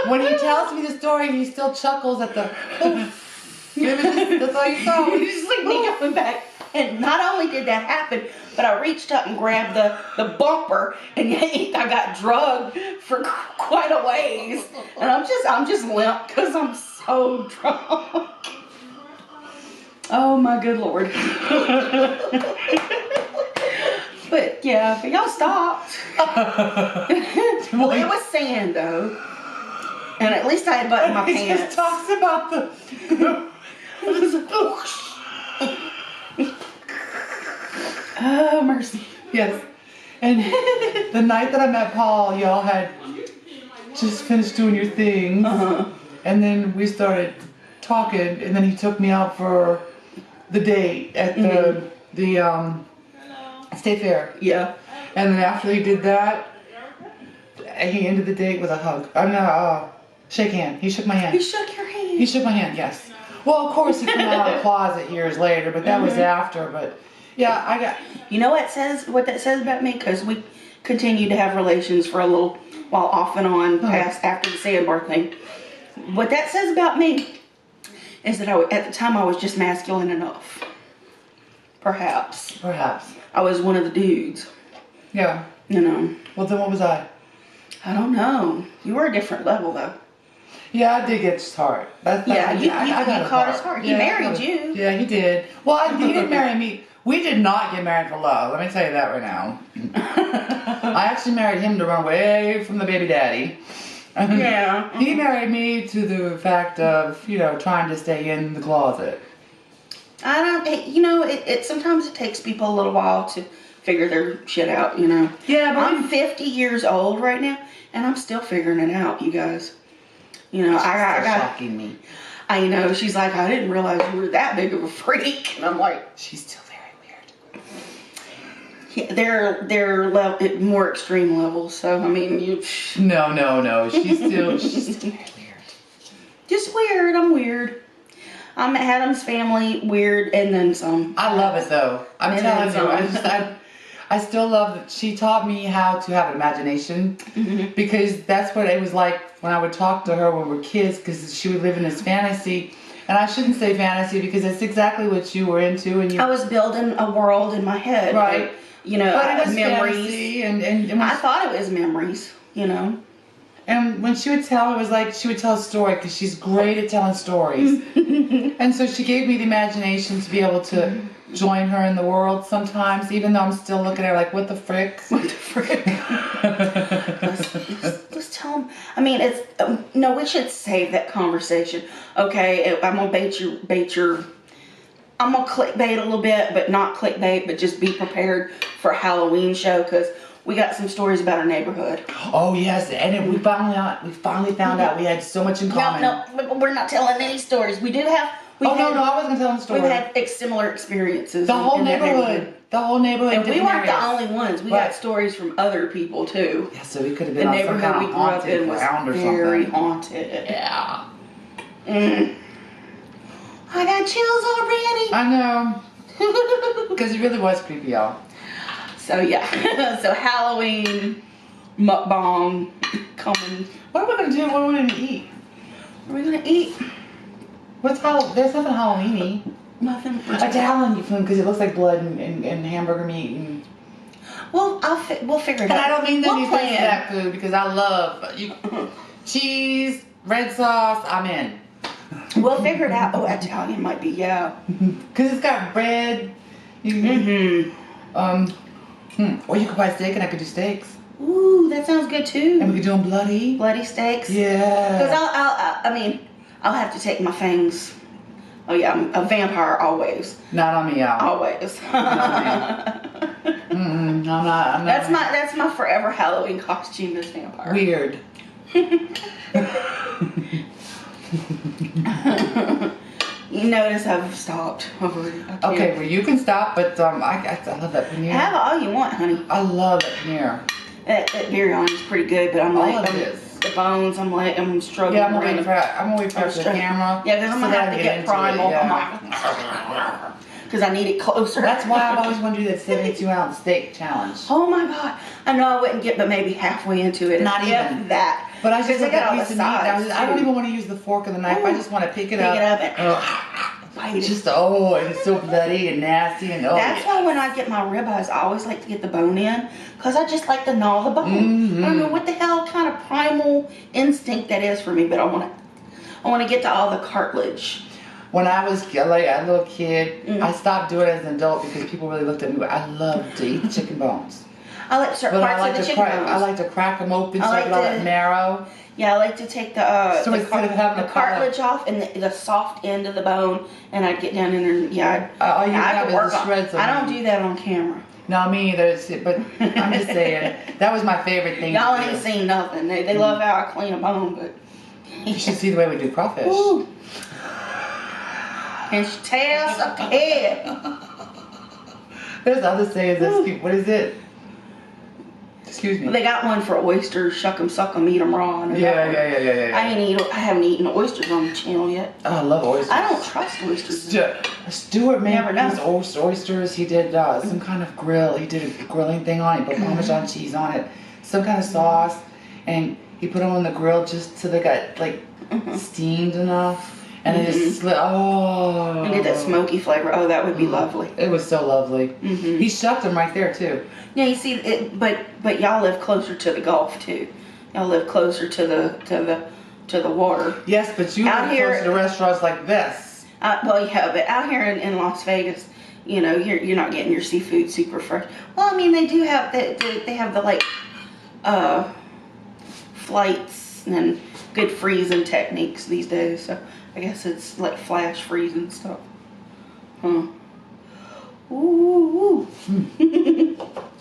when he tells me the story he still chuckles at the oof. That's all you saw. You just like me coming back. And not only did that happen, but I reached up and grabbed the bumper, and I got drugged for quite a ways. And I'm just limp because I'm so drunk. Oh my good Lord. But y'all stopped. Well, it was sand though. And at least I had buttoned my He pants. just talks about the. Oh, mercy. Yes. And the night that I met Paul, y'all had just finished doing your thing. And then we started talking, and then he took me out for the date at the State Fair. Yeah. And then after he did that, he ended the date with a hug. Shake hand. He shook my hand. He shook your hand. He shook my hand, yes. Well, of course, he came out of the closet years later, but that was after. But yeah, I got. You know what that says about me? Because we continued to have relations for a little while off and on past after the sandbar thing. What that says about me is that at the time I was just masculine enough. Perhaps. I was one of the dudes. Yeah. You know. Well, then what was I? I don't know. You were a different level though. Yeah, I did get his heart. You caught his heart. He married you. Yeah, he did. Well, he didn't marry me. We did not get married for love. Let me tell you that right now. I actually married him to run away from the baby daddy. Yeah. He married me to the fact of, trying to stay in the closet. It sometimes it takes people a little while to figure their shit out, Yeah, but I'm 50 years old right now, and I'm still figuring it out, you guys. I got shocking me. I know. She's like, I didn't realize you were that big of a freak, and I'm like, she's still very weird. Yeah, they're more extreme levels. So I mean, No. She's still very weird. Just weird. I'm weird. I'm Adam's family weird, and then some. I love it though. I'm telling you, I still love that she taught me how to have an imagination, because that's what it was like when I would talk to her when we were kids, because she would live in this fantasy. And I shouldn't say fantasy because it's exactly what you were into. And I was building a world in my head. Right. But it was memories. fantasy, And I thought it was memories, And when she would tell, it was like she would tell a story because she's great at telling stories. And so she gave me the imagination to be able to join her in the world sometimes, even though I'm still looking at her like, what the frick? What the frick? Let's tell them. I mean, no, we should save that conversation. Okay, I'm going to I'm going to clickbait a little bit, but not clickbait, but just be prepared for a Halloween show, because we got some stories about our neighborhood. Oh yes, and we finally found out we had so much in common. No, we're not telling any stories. We do have. No, I wasn't telling a story. We've had similar experiences. The whole neighborhood. The whole neighborhood. And we weren't the only ones. We got stories from other people too. Yeah, so we could have been the on some neighborhood kind we of grew up in haunted was ground or very something. haunted. Yeah. I got chills already. I know. Because it really was creepy, y'all. So yeah, so Halloween mukbang coming. What are we gonna do? What are we gonna eat? What are we gonna eat? There's nothing Halloween-y. Nothing. Italian food because it looks like blood and hamburger meat and. Well, we'll figure it out. And I don't mean we'll any offense to that food because I love cheese, red sauce. I'm in. We'll figure it out. Oh, Italian might be because it's got bread. Or you could buy steak and I could do steaks. Ooh, that sounds good too. And we could do them bloody. Bloody steaks. Yeah. Because I'll have to take my fangs. Oh yeah, I'm a vampire always. Not on me, y'all. Always. I'm not. That's my forever Halloween costume as vampire. Weird. You notice I've stopped already. Okay, well you can stop, but I love that paneer. Have all you want, honey. I love that paneer. That biryani is pretty good, but I'm the bones. I'm struggling. Yeah, I'm gonna wait for the camera. Yeah, because I'm gonna have to get primal. Because I need it closer. That's why I've always wanted to do that 72-ounce steak challenge. Oh my god! I know I wouldn't get, but maybe halfway into it. Not even that. But I just got all the piece of meat. I don't even want to use the fork or the knife. I just want to pick it up. And bite it. Just and it's so bloody and nasty and That's why when I get my ribeyes, I always like to get the bone in, because I just like to gnaw the bone. I don't know what the hell kind of primal instinct that is for me, but I want to get to all the cartilage. When I was like a little kid, I stopped doing it as an adult because people really looked at me. But I love to eat chicken bones. I like certain parts of the chicken bones. I like to crack them open so I get all that marrow. Yeah, I like to take the cartilage off and the soft end of the bone, and I'd get down in there. Yeah, all you have is the shreds. I don't do that on camera. No, me either. But I'm just saying that was my favorite thing. Y'all ain't seen nothing. They love how I clean a bone, but you should see the way we do crawfish. Ooh. And she tears up the head. There's other sayings. What is it? Excuse me. They got one for oysters. Shuck 'em, suck 'em, eat 'em raw. Yeah. I haven't eaten oysters on the channel yet. Oh, I love oysters. I don't trust oysters. Stuart made these oysters. He did some kind of grill. He did a grilling thing on it. Put Parmesan cheese on it, some kind of sauce, and he put them on the grill just so they got like steamed enough. And they just and get that smoky flavor. Oh, that would be lovely. It was so lovely. He shucked them right there too. Yeah, you see, but y'all live closer to the Gulf too. Y'all live closer to the water. Yes, but you live closer to restaurants like this. Well, yeah, but out here in Las Vegas, you know, you're not getting your seafood super fresh. Well, I mean, they do have they have the like flights and good freezing techniques these days. So I guess it's like flash freezing stuff. Ooh.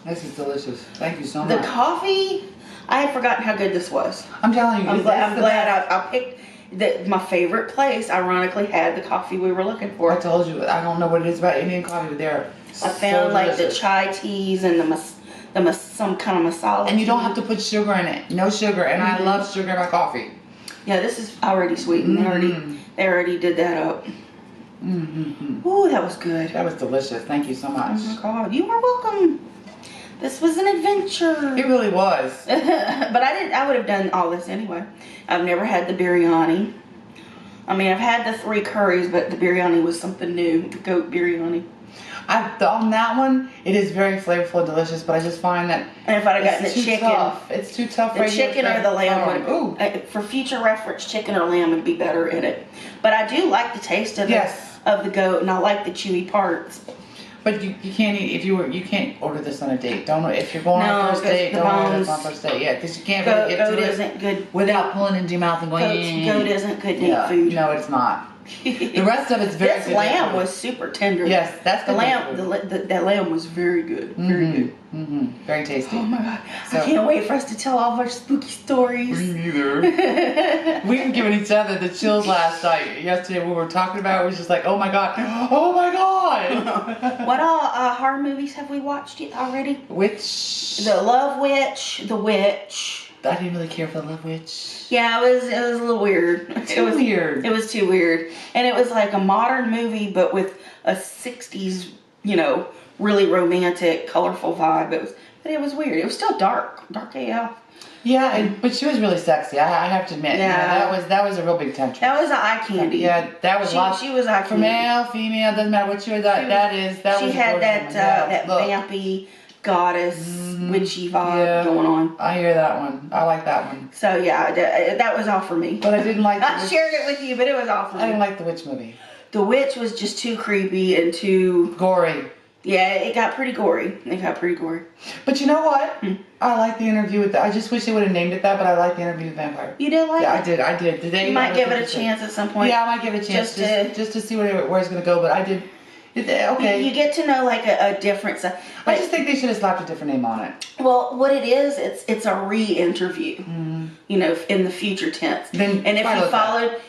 This is delicious. Thank you so much. The coffee, I had forgotten how good this was. I'm telling you. I'm glad I picked my favorite place. Ironically, had the coffee we were looking for. I told you, I don't know what it is about Indian coffee, but they're I found like the chai teas and some kind of masala. And you don't have to put sugar in it. No sugar. And I love sugar in my coffee. Yeah, this is already sweetened. They already did that up. Ooh, that was good. That was delicious. Thank you so much. Oh my God, you are welcome. This was an adventure. It really was. But I would have done all this anyway. I've never had the biryani. I mean, I've had the 3 curries, but the biryani was something new. The goat biryani. On that one, it is very flavorful and delicious, but I just find that and if I'd have gotten the chicken, it's too tough. The chicken or the lamb would, for future reference, chicken or lamb would be better in it. But I do like the taste of the goat, and I like the chewy parts. But you can't eat you can't order this on a date. Don't if you're going on a first date. Don't order this on first date. Yeah, because you can't really get to it. Goat isn't good without pulling into your mouth and going. Goat isn't good date food. No, it's not. The rest of it's very good. This lamb was super tender. Yes, that's the lamb. That lamb was very good. Very good. Very tasty. Oh my God! I can't wait for us to tell all of our spooky stories. Me neither. We were giving each other the chills last night. Yesterday we were talking about it was just like, oh my God. Oh my God. What all horror movies have we watched already? The Love Witch, The Witch. I didn't really care for The Love Witch. Yeah, it was a little weird. It was weird. It was too weird. And it was like a modern movie, but with a 60s, really romantic, colorful vibe. But it was weird. It was still dark AF. Yeah, but she was really sexy. I have to admit. Yeah, that was a real big temptress. That was an eye candy. Yeah, that was. She was eye candy. For male, female, doesn't matter what she was. She had that vampy goddess witchy vibe going on. I hear that one. I like that one. So yeah, that was all for me. But I didn't like. I shared it with you, but it was all for me. I didn't like the witch movie. The Witch was just too creepy and too gory. Yeah, it got pretty gory. But you know what? I like the interview with I just wish they would have named it that, but I like the interview with Vampire. You did like it? Yeah, I did. Today, you might give it a chance at some point. Yeah, I might give it a chance just to see where it's going to go, but I did. Okay. You get to know like a difference. I just think they should have slapped a different name on it. Well, what it is, it's a re-interview. In the future tense. And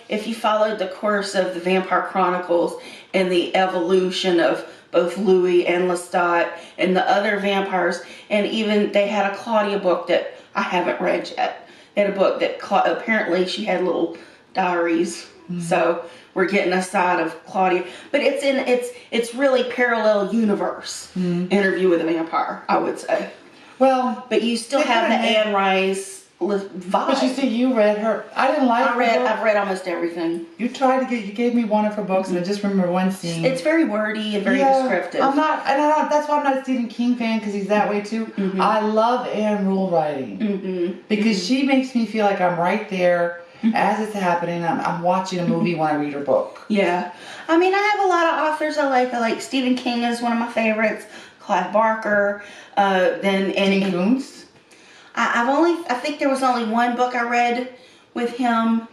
if you followed the course of the Vampire Chronicles and the evolution of both Louis and Lestat and the other vampires, and even they had a Claudia book that I haven't read yet. They had a book that apparently she had little diaries. So we're getting a side of Claudia, but it's really parallel universe. Interview with a Vampire, I would say. Well, but you still have the Anne Rice, vibe. But you see, you read her. I didn't like her book. I've read almost everything. You gave me one of her books, and I just remember one scene. It's very wordy and very descriptive. That's why I'm not a Stephen King fan, because he's that way too. Mm-hmm. I love Anne Rule writing because she makes me feel like I'm right there as it's happening. I'm watching a movie when I read her book. Yeah, I mean, I have a lot of authors I like. I like Stephen King is one of my favorites. Clive Barker. Dean Koontz. I think there was only one book I read with him,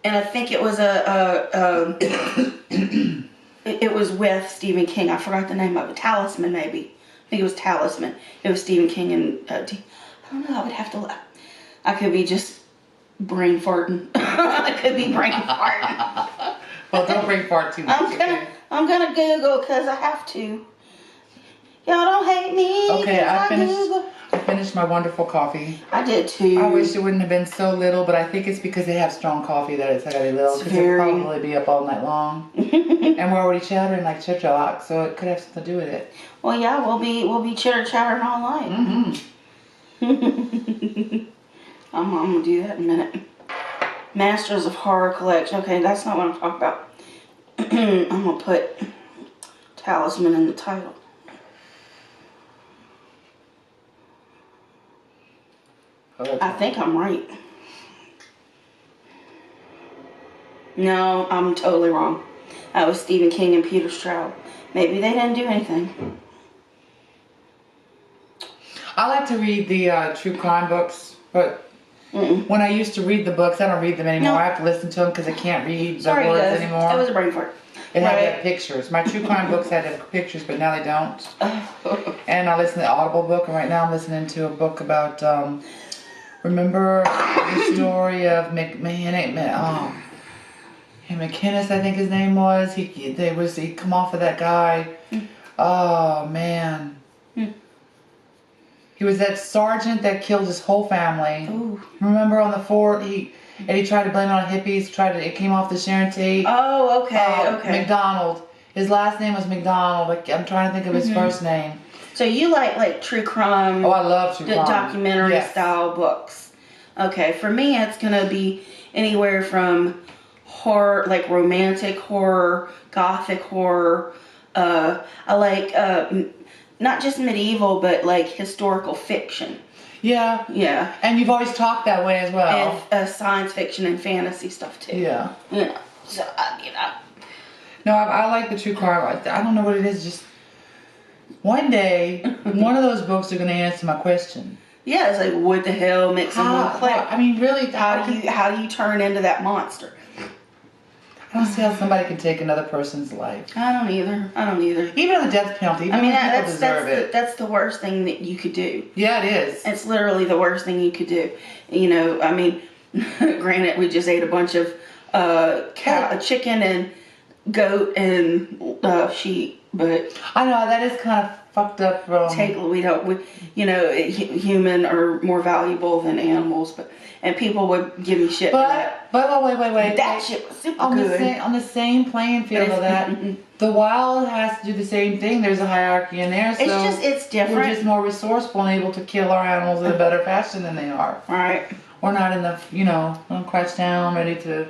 and I think it was it was with Stephen King. I forgot the name of it. Talisman, maybe. I think it was Talisman. It was Stephen King and I don't know. I would have to. I could be just brain farting. I could be brain farting. Well, don't brain fart too much. I'm gonna Google because I have to. Y'all don't hate me. Okay, I finished my wonderful coffee. I did too. I wish it wouldn't have been so little, but I think it's because they have strong coffee that it's gotta be little. Because it'll probably be up all night long. And we're already chattering like chit-chat, so it could have something to do with it. Well, yeah, we'll be chitter-chattering all night. I'm gonna do that in a minute. Masters of Horror Collection. Okay, that's not what I'm talking about. I'm gonna put Talisman in the title. I think I'm right. No, I'm totally wrong. That was Stephen King and Peter Straub. Maybe they didn't do anything. I like to read the true crime books, but when I used to read the books, I don't read them anymore. No. I have to listen to them because I can't read the words anymore. It was a brain fart. It had to have pictures. My true crime books had to have pictures, but now they don't. And I listen to the Audible book, and right now I'm listening to a book about... remember the story of McInnes, I think his name was. He come off of that guy. Oh man. He was that sergeant that killed his whole family. Ooh. Remember on the fort, he tried to blame it on hippies. It came off the Sharon Tate. Oh, okay. McDonald. His last name was McDonald. I'm trying to think of his first name. So you like true crime? Oh, I love true crime. Documentary style books. Okay, for me it's gonna be anywhere from horror, like romantic horror, gothic horror. I like not just medieval, but like historical fiction. Yeah. Yeah. And you've always talked that way as well. And science fiction and fantasy stuff too. Yeah. You know. So No, I like the true crime. I don't know what it is. Just one day, one of those books are going to answer my question. Yeah, it's like what the hell makes someone click? I mean, really, how do you turn into that monster? I don't see how somebody can take another person's life. I don't either. Even the death penalty. Even people deserve it. That's the worst thing that you could do. Yeah, it is. It's literally the worst thing you could do. You know, I mean, granted, we just ate a bunch of chicken and goat and sheep, but I know that is kind of fucked up. Human are more valuable than animals, and people would give me shit for that. But wait. That shit was super good. On the same playing field of that, the wild has to do the same thing. There's a hierarchy in there, so it's different. We're just more resourceful and able to kill our animals in a better fashion than they are. Right. We're not in the, crouched down, ready to...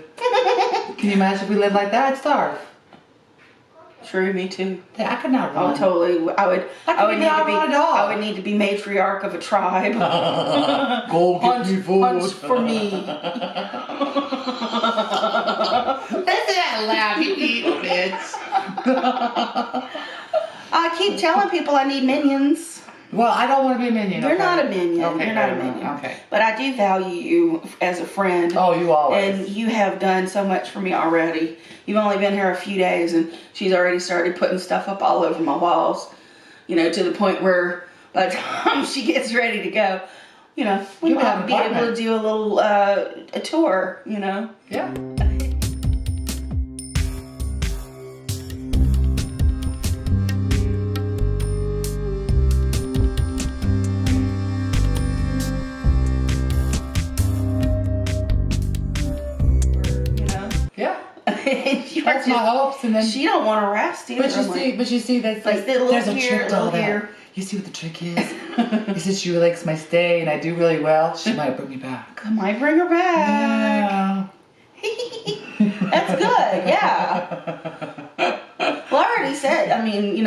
Can you imagine if we lived like that? I'd starve. True, me too. I could not run. Oh, totally. I would need to be matriarch of a tribe. Go get me food. Hunch for me. That's that loud. You evil bitch. I keep telling people I need minions. Well, I don't want to be a minion. You're not a minion. Okay, You're not a minion. Okay. But I do value you as a friend. Oh, you always. And you have done so much for me already. You've only been here a few days, and she's already started putting stuff up all over my walls. To the point where by the time she gets ready to go, we might be able to do a little a tour. Yeah. That's my hopes, and then she don't want to rest either. But you see, that's like there's a trick to all that. here. You see what the trick is? You since she likes my stay and I do really well, she might bring me back. I might bring her back. Yeah. That's good, yeah. Well, I already said, I mean,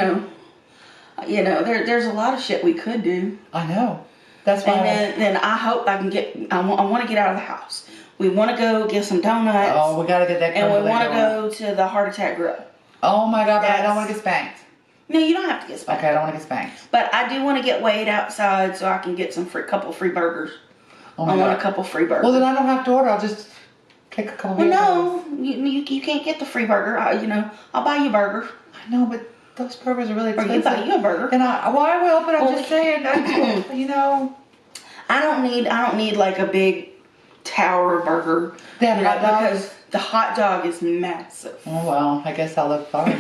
there's a lot of shit we could do. I know. That's why. And then I hope I can I want to get out of the house. We want to go get some donuts. Oh, we got to get that. And we want to go to the Heart Attack Grill. Oh my God, but I don't want to get spanked. No, you don't have to get spanked. Okay, I don't want to get spanked. But I do want to get weighed outside so I can get couple free burgers. Oh my I God. want a couple free burgers. Well, then I don't have to order. I'll just take a couple. Well, no, you can't get the free burger. I'll buy you a burger. I know, but those burgers are really expensive. Or you buy you a burger. And I will, but I'm just saying, I don't need like a big tower burger. They have hot dogs? Because the hot dog is massive. Oh well, I guess I'll look fine.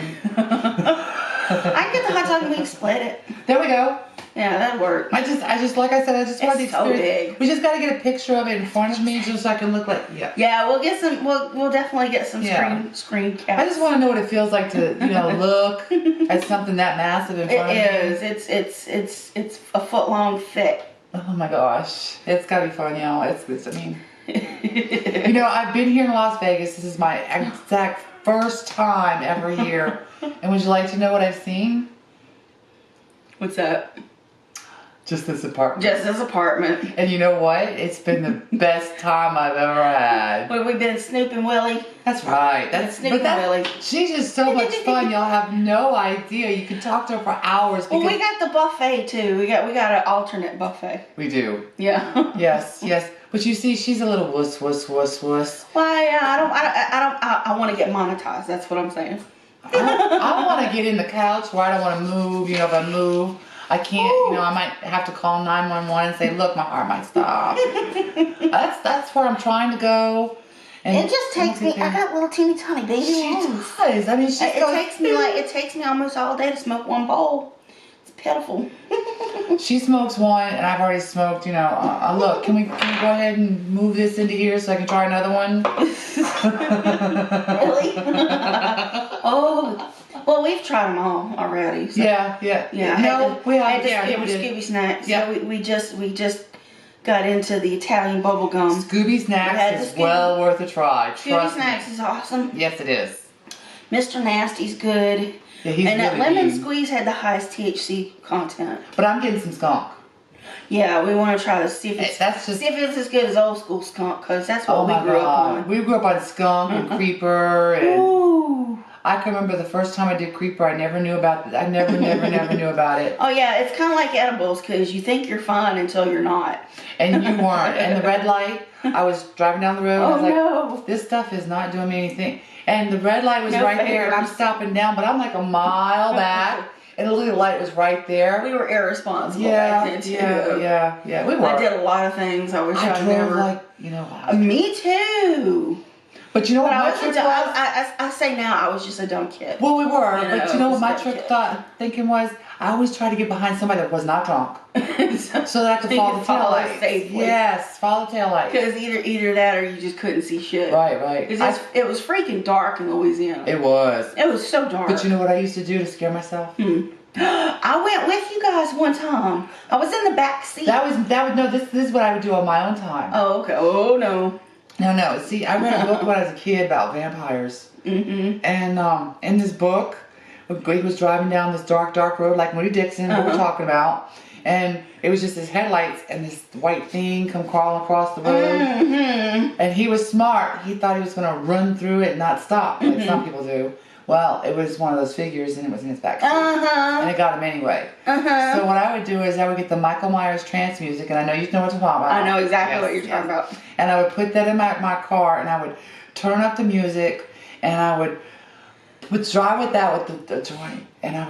I can get the hot dog and we can split it. There we go. Yeah, that'd work. I just like I said, I just want the It's so experience. big. We just got to get a picture of it in front of me just so I can look like Yeah, we'll get some. We'll definitely get some screen caps. I just want to know what it feels like to look at something that massive in front of me. It is. It's a foot long thick. Oh my gosh, it's gotta be fun, y'all. I mean, I've been here in Las Vegas. This is my exact first time ever here. And would you like to know what I've seen? What's that? Just this apartment. Just this apartment. And you know what? It's been the best time I've ever had. Well, we've been snooping Willie. That's right. Willie. She's just so much fun. Y'all have no idea. You can talk to her for hours. Well, we got the buffet too. We got an alternate buffet. We do. Yeah. Yes. But you see, she's a little wuss. Well, yeah, I want to get monetized. That's what I'm saying. I want to get in the couch where I don't want to move. If I move, I can't. I might have to call 911 and say, "Look, my heart might stop." That's where I'm trying to go. And it just takes me. I got little teeny tiny baby lungs. She does. I mean, it takes me almost all day to smoke one bowl. It's pitiful. She smokes one, and I've already smoked. Look, can we go ahead and move this into here so I can try another one? Really? Oh. Well, we've tried them all already. So. Yeah. No, we have. It was Scooby Snacks. Yeah. So we just got into the Italian bubble gum. Scooby Snacks is well worth a try. Scooby Snacks is awesome. Yes, it is. Mr. Nasty's good. Yeah, he's and that really lemon mean. Squeeze had the highest THC content. But I'm getting some skunk. Yeah, we want to try to see if it's as good as old school skunk, because that's what we grew up on. We grew up on skunk and creeper and. Ooh. I can remember the first time I did creeper. I never knew about it. I never knew about it. Oh yeah, it's kind of like edibles because you think you're fine until you're not. And you weren't. And the red light. I was driving down the road. Oh, and I was no. like, this stuff is not doing me anything. And the red light was right favors. there, and I'm stopping down, but I'm like a mile back, and the little light was right there. We were irresponsible Yeah, back then too. Yeah. We were. I did a lot of things. I wish I never. Me too. But you know what I my trick was? I say now I was just a dumb kid. Well, we were, but you know what my trick thinking was? I always try to get behind somebody that was not drunk, so that I could follow the tail light. Yes, follow the tail light. Because either that or you just couldn't see shit. Right. Because it was freaking dark in Louisiana. It was. It was so dark. But you know what I used to do to scare myself? I went with you guys one time. I was in the back seat. This is what I would do on my own time. Oh, okay. Oh no. No. See, I read a book when I was a kid about vampires. Mm-hmm. And in this book, he was driving down this dark road like Moody Dixon, what we're talking about. And it was just his headlights and this white thing come crawling across the road. Mm-hmm. And he was smart. He thought he was going to run through it and not stop, like some people do. Well, it was one of those figures, and it was in his back seat. And it got him anyway. So what I would do is I would get the Michael Myers trance music, and I know you know what to talk about. I know exactly what you're talking about. And I would put that in my car, and I would turn up the music, and I would drive with that with the joint. And I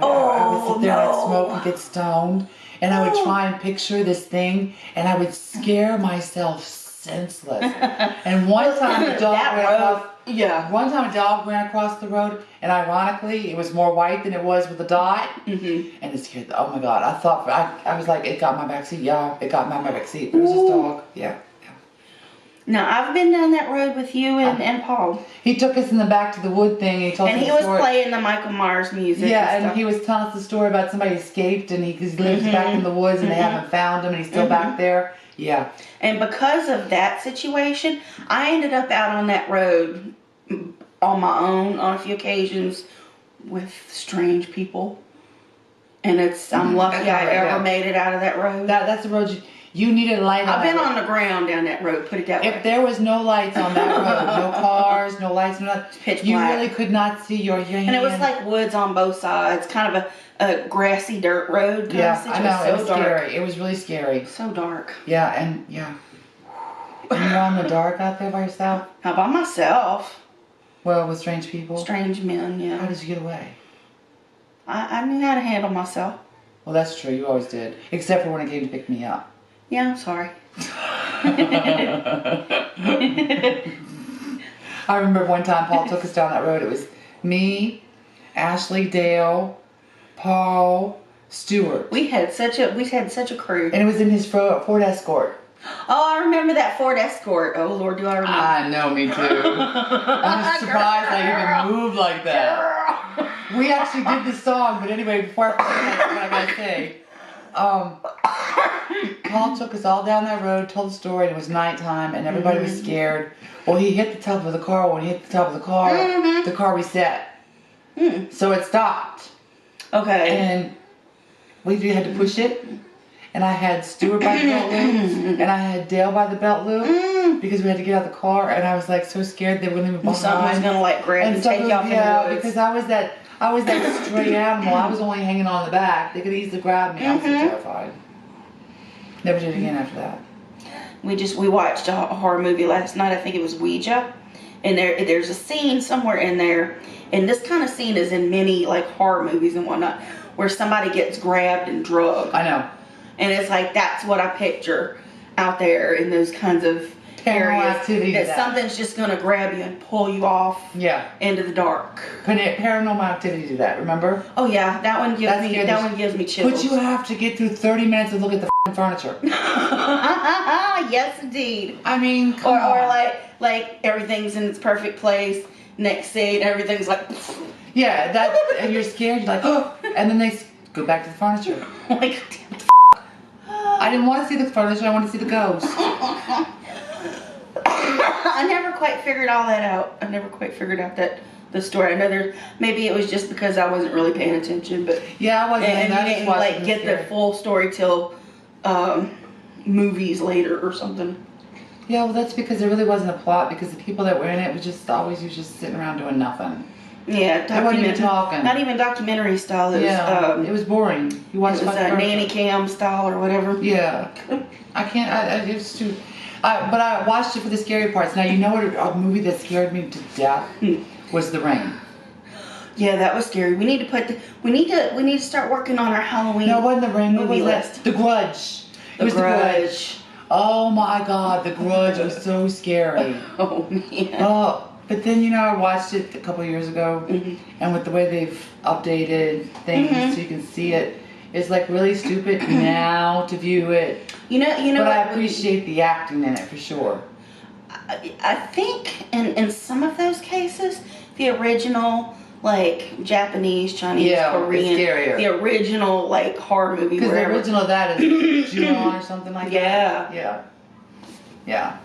would sit there and smoke and get stoned. And I would try and picture this thing, and I would scare myself senseless. And one time a dog ran across the road, and ironically, it was more white than it was with the dot. Mm-hmm. And it scared. Oh my God! I was like, it got my back seat. Yeah, it got my back seat. It was this dog. Yeah. No, I've been down that road with you and Paul. He took us in the back to the wood thing. And he told us And he the was story. playing the Michael Myers music. Yeah, and and he was telling us the story about somebody escaped and he lives back in the woods and they haven't found him and he's still back there. Yeah. And because of that situation, I ended up out on that road on my own on a few occasions with strange people. And I'm lucky I ever made it out of that road. That's the road you needed a light on. I've been on the ground down that road, put it that way. If there was no lights on that road, no cars, no lights, no nothing, Pitch you black. really could not see your hand. And it was like woods on both sides, kind of a grassy dirt road. Yeah, I know. It was dark. scary. It was really scary. So dark. Yeah, and you're on the dark out there by yourself? How by myself? Well, with strange people? Strange men, yeah. How did you get away? I knew how to handle myself. Well, that's true. You always did. Except for when it came to pick me up. Yeah, I'm sorry. I remember one time Paul took us down that road. It was me, Ashley, Dale, Paul, Stuart. We had such a crew. And it was in his Ford Escort. Oh, I remember that Ford Escort. Oh Lord, do I remember? I know, me too. I'm surprised I even moved like that. We actually did the song, but anyway, before I forget what I gotta say, Paul took us all down that road, told the story, and it was nighttime, and everybody was scared. Well, he hit the top of the car. When he hit the top of the car reset. So it stopped. Okay. And we had to push it. And I had Stuart by the belt loop, and I had Dale by the belt loop because we had to get out of the car. And I was like so scared they wouldn't even behind. Something was gonna like grab and take you off in the woods. Because I was that stray animal. I was only hanging on the back. They could easily grab me. I was so terrified. Never did it again after that. We watched a horror movie last night. I think it was Ouija, and there's a scene somewhere in there, and this kind of scene is in many like horror movies and whatnot, where somebody gets grabbed and drugged. I know. And it's like that's what I picture out there in those kinds of areas. That something's just gonna grab you and pull you off. Yeah. Into the dark. Paranormal Activity do that. Remember? Oh yeah, that one gives me chills. But you have to get through 30 minutes and look at the furniture. Yes, indeed. I mean, come on. Or like everything's in its perfect place. Next scene, everything's like. Yeah, and you're scared. You're like, oh, and then they go back to the furniture. Like, I didn't want to see the furniture. I wanted to see the ghost. I never quite figured all that out. I never quite figured out the story. I know maybe it was just because I wasn't really paying attention, but yeah, I wasn't. And you didn't like get the full story till movies later or something. Yeah, well, that's because there really wasn't a plot because the people that were in it was just sitting around doing nothing. Yeah, they weren't even talking. Not even documentary style. It was boring. You watched it was nanny cam style or whatever. Yeah, I can't. It was too. But I watched it for the scary parts. Now you know what a movie that scared me to death was The Rain. Yeah, that was scary. We need to start working on our Halloween. No, it wasn't The Rain. Movie list. The Grudge. It was The Grudge. Oh my God, The Grudge was so scary. Oh man. Oh, but then I watched it a couple of years ago, and with the way they've updated things so you can see it, it's like really stupid now to view it. You know. But I appreciate the acting in it for sure. I think in some of those cases, the original like Japanese, Chinese, Korean, the original like horror movie. Because the original of that is Ju-on or something like that. Yeah.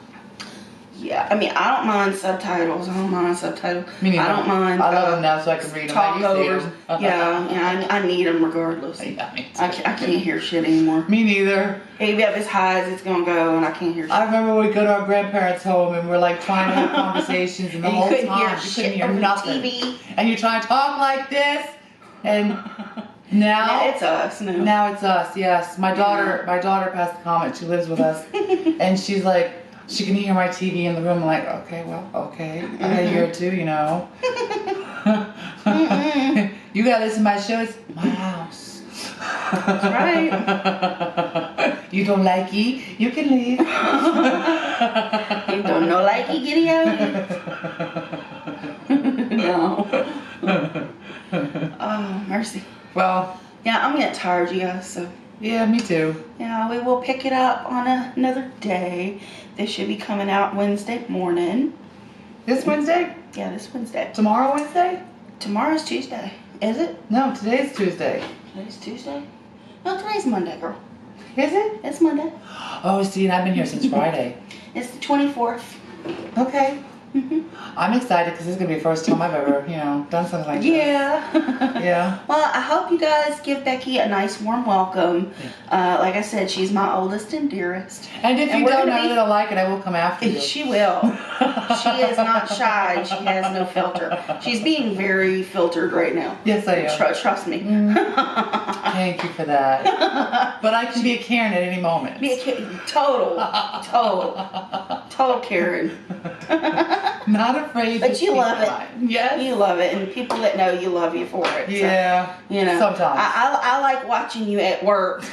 Yeah, I mean, I don't mind subtitles. I don't mind subtitles. Me neither. I don't mind. I love them now so I can read them. Talkovers. I need them regardless. Yeah, I can't hear shit anymore. Me neither. It'll be up as high as it's gonna go, and I can't hear shit. I remember when we go to our grandparents' home and we're like trying to have conversations, and the whole time you couldn't hear nothing. TV. And you try to talk like this, and now it's us. Now it's us. Yes, my daughter passed the comment. She lives with us, and she's like. She can hear my TV in the room. I'm like, okay, I hear it too, You gotta listen to my show. It's my house. That's right. You don't like it? You can leave. You don't know like it, giddy out. No. Oh, mercy. Well. Yeah, I'm getting tired, you guys, so. Yeah, me too. Yeah, we will pick it up on another day. This should be coming out Wednesday morning. This Wednesday? Yeah, this Wednesday. Tomorrow Wednesday? Tomorrow's Tuesday. Is it? No, today's Tuesday. Today's Tuesday? No, today's Monday, girl. Is it? It's Monday. Oh, see, and I've been here since Friday. It's the 24th. Okay. Mm-hmm. I'm excited because this is going to be the first time I've ever, done something like this. Yeah. Yeah. Well, I hope you guys give Becky a nice warm welcome. Like I said, she's my oldest and dearest. And if you we're don't gonna know that I like it, I will come after you. She will. She is not shy and she has no filter. She's being very filtered right now. Yes, I am. Trust me. Thank you for that. But I can be a Karen at any moment. Be a total Karen. Not afraid But to you love speak it. mine. Yes. You love it, and people that know you love you for it. Yeah. So, you know, sometimes. I like watching you at work.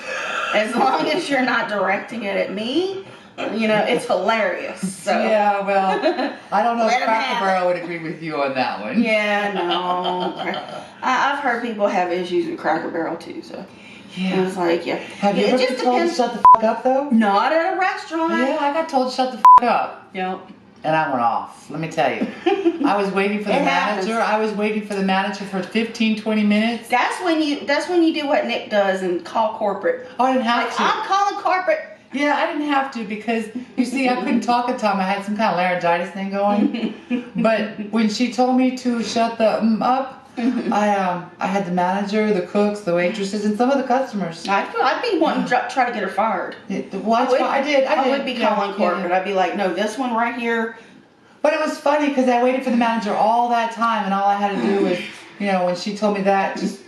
As long as you're not directing it at me, it's hilarious. So Yeah, well, I don't know if Let 'em Cracker have Barrel would agree with you on that one. yeah, no. I've heard people have issues with Cracker Barrel too. So Yeah. it's like, yeah. Have you It ever just been told to depends. shut the f up though? Not at a restaurant. Yeah, I got told to shut the f up. Yep. And I went off, let me tell you. I was waiting for the It happens. manager. I was waiting for the manager for 15, 20 minutes. That's when you do what Nick does and call corporate. Oh, I didn't have Like, to. I'm calling corporate. Yeah, I didn't have to because, you see, I couldn't talk at the time. I had some kind of laryngitis thing going. But when she told me to shut the up, I had the manager, the cooks, the waitresses, and some of the customers. I'd be wanting to try to get her fired. Well, I did. I would be calling corporate. I'd be like, no, this one right here. But it was funny because I waited for the manager all that time, and all I had to do was, when she told me that, just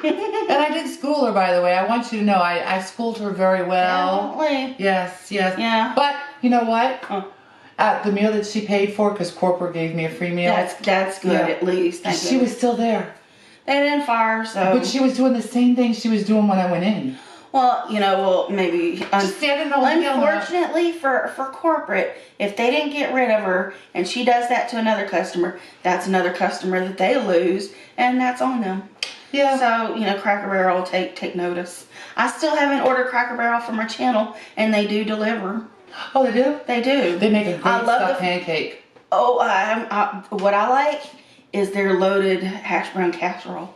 and I did school her, by the way. I want you to know I schooled her very well. Definitely. Yes. Yeah. But you know what? The meal that she paid for, because corporate gave me a free meal. That's good at least. Thank She was still there. They didn't fire her, so. But she was doing the same thing she was doing when I went in. Well, maybe. Just standing over Unfortunately for corporate, if they didn't get rid of her and she does that to another customer, that's another customer that they lose, and that's on them. Yeah. So, Cracker Barrel will take notice. I still haven't ordered Cracker Barrel from our channel, and they do deliver. Oh, they do? They do. They make a great I love stuffed pancake. Oh, what I like is their loaded hash brown casserole.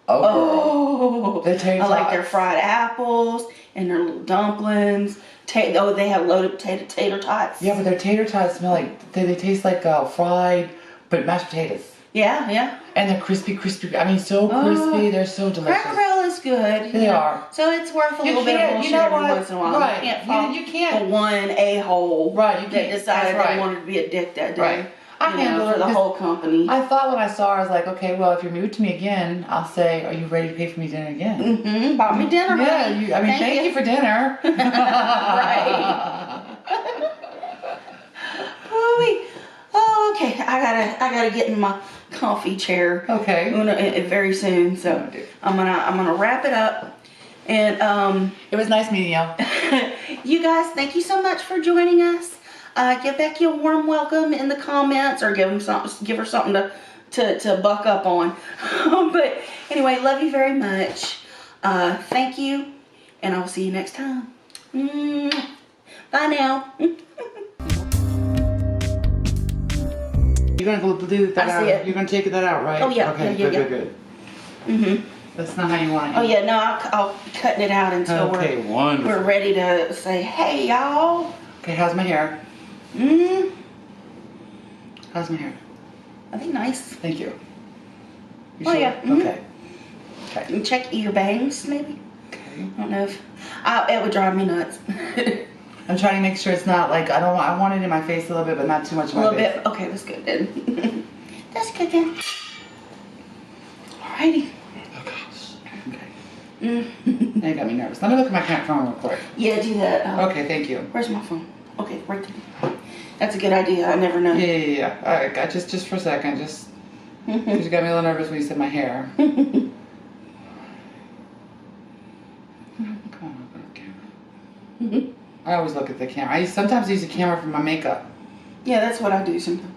Oh, I like their fried apples and their little dumplings. They have loaded tater tots. Yeah, but their tater tots smell like, they taste like fried, but mashed potatoes. Yeah. And they're crispy. I mean, so crispy. They're so delicious. Cracker Barrel is good. They are. So it's worth a little bit of bullshit every once in a while. Right. You can't fall You can't. for one a-hole Right. You that can't. decided That's right. they wanted to be a dick that day. Right. I handle for the whole company. I thought when I saw her, I was like, okay, well, if you're rude to me again, I'll say, are you ready to pay for me dinner again? Mm-hmm. Bought me dinner. Yeah. honey. Thank you for dinner. Right. Oh, okay. I gotta get in my comfy chair. Okay. Very soon. So I'm gonna wrap it up. And it was nice meeting you. you guys, thank you so much for joining us. Give Becky a warm welcome in the comments, or give her something to buck up on. But anyway, love you very much. Thank you, and I will see you next time. Bye now. You're gonna do that out. You're gonna take that out, right? Oh yeah. Okay. Yeah. Good. Mhm. That's not how you want it. Oh yeah. No, I'll be cutting it out until wonderful. we're ready to say, hey y'all. Okay, how's my hair? How's my hair? I think nice. Thank you. You Oh, sure? yeah. Okay. And check your bangs, maybe. Okay. I don't know if it would drive me nuts. I'm trying to make sure it's not like I want it in my face a little bit, but not too much in A my little face. bit. Okay, that's good then. That's good then. Alrighty. Oh gosh. Okay. Now you got me nervous. Let me look at my phone real quick. Yeah, do that. Okay, thank you. Where's my phone? Okay, right there. That's a good idea. I never know. Yeah. All right, got just for a second, just because you got me a little nervous when you said my hair. Come on, open up camera. I always look at the camera. I sometimes use the camera for my makeup. Yeah, that's what I do sometimes.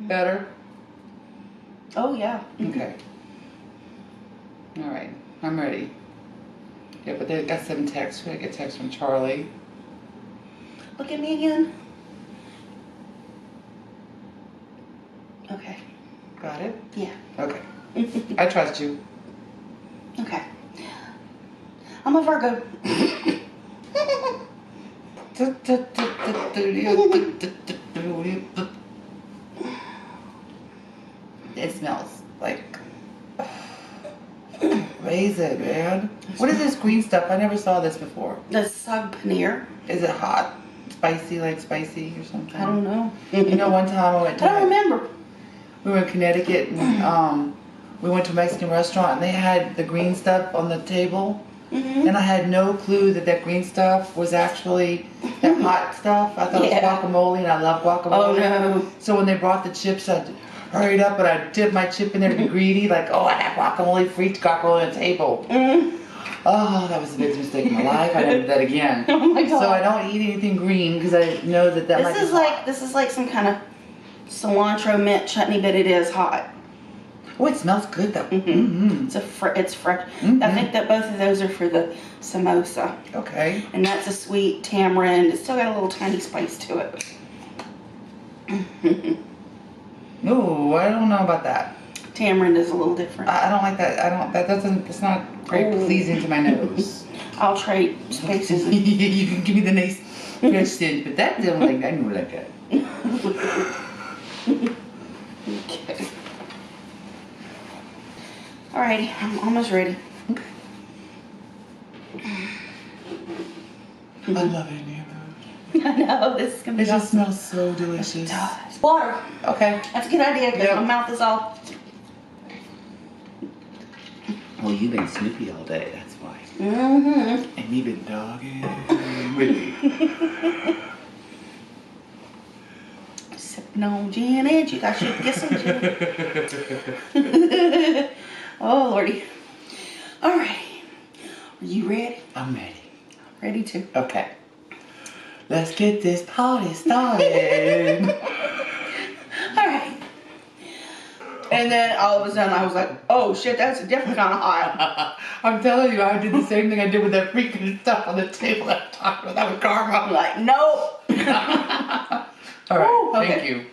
Better? Oh yeah. Okay. All right, I'm ready. Yeah, but they got some text. We get text from Charlie. Look at me again. Okay. Got it? Yeah. Okay. I trust you. Okay. I'm a Virgo. It smells like raisin, man. What is this green stuff? I never saw this before. The sag paneer. Is it hot? Spicy, like spicy or something? I don't know. You know, one time I went to... I don't remember. We were in Connecticut and we went to a Mexican restaurant and they had the green stuff on the table. And I had no clue that that green stuff was actually that hot stuff. I thought it was guacamole and I love guacamole. Oh no. So when they brought the chips, I hurried up and I dipped my chip in there to be greedy. Like, oh, I have guacamole, free guacamole on the table. Oh, that was the biggest mistake of my life. I never do that again. Oh my God. So I don't eat anything green because I know that might be hot. This is like some kind of cilantro mint chutney, but it is hot. Oh, it smells good though. It's fresh. I think that both of those are for the samosa. Okay. And that's a sweet tamarind. It's still got a little tiny spice to it. No, I don't know about that. Tamarind is a little different. I don't like that. It's not very pleasing to my nose. I'll trade spaces. You can give me the nice fresh scent, but that don't like that. I don't like that. Okay. Alrighty, I'm almost ready. I love it, Nana. I know, this is going to It be just awesome. smells so delicious. Water. Okay. That's a good idea because my mouth is all... Well, you've been snoopy all day, that's why. And you've been dogging with me. Sipping on gin and you guys should get some gin. Oh, Lordy. Alright. Are you ready? I'm ready. Ready too. Okay. Let's get this party started. Alright. And then all of a sudden I was like, oh shit, that's a different kind of hot. I'm telling you, I did the same thing I did with that freaking stuff on the table I talked about. That was karma. I'm like, nope. All right, Woo, okay. thank you.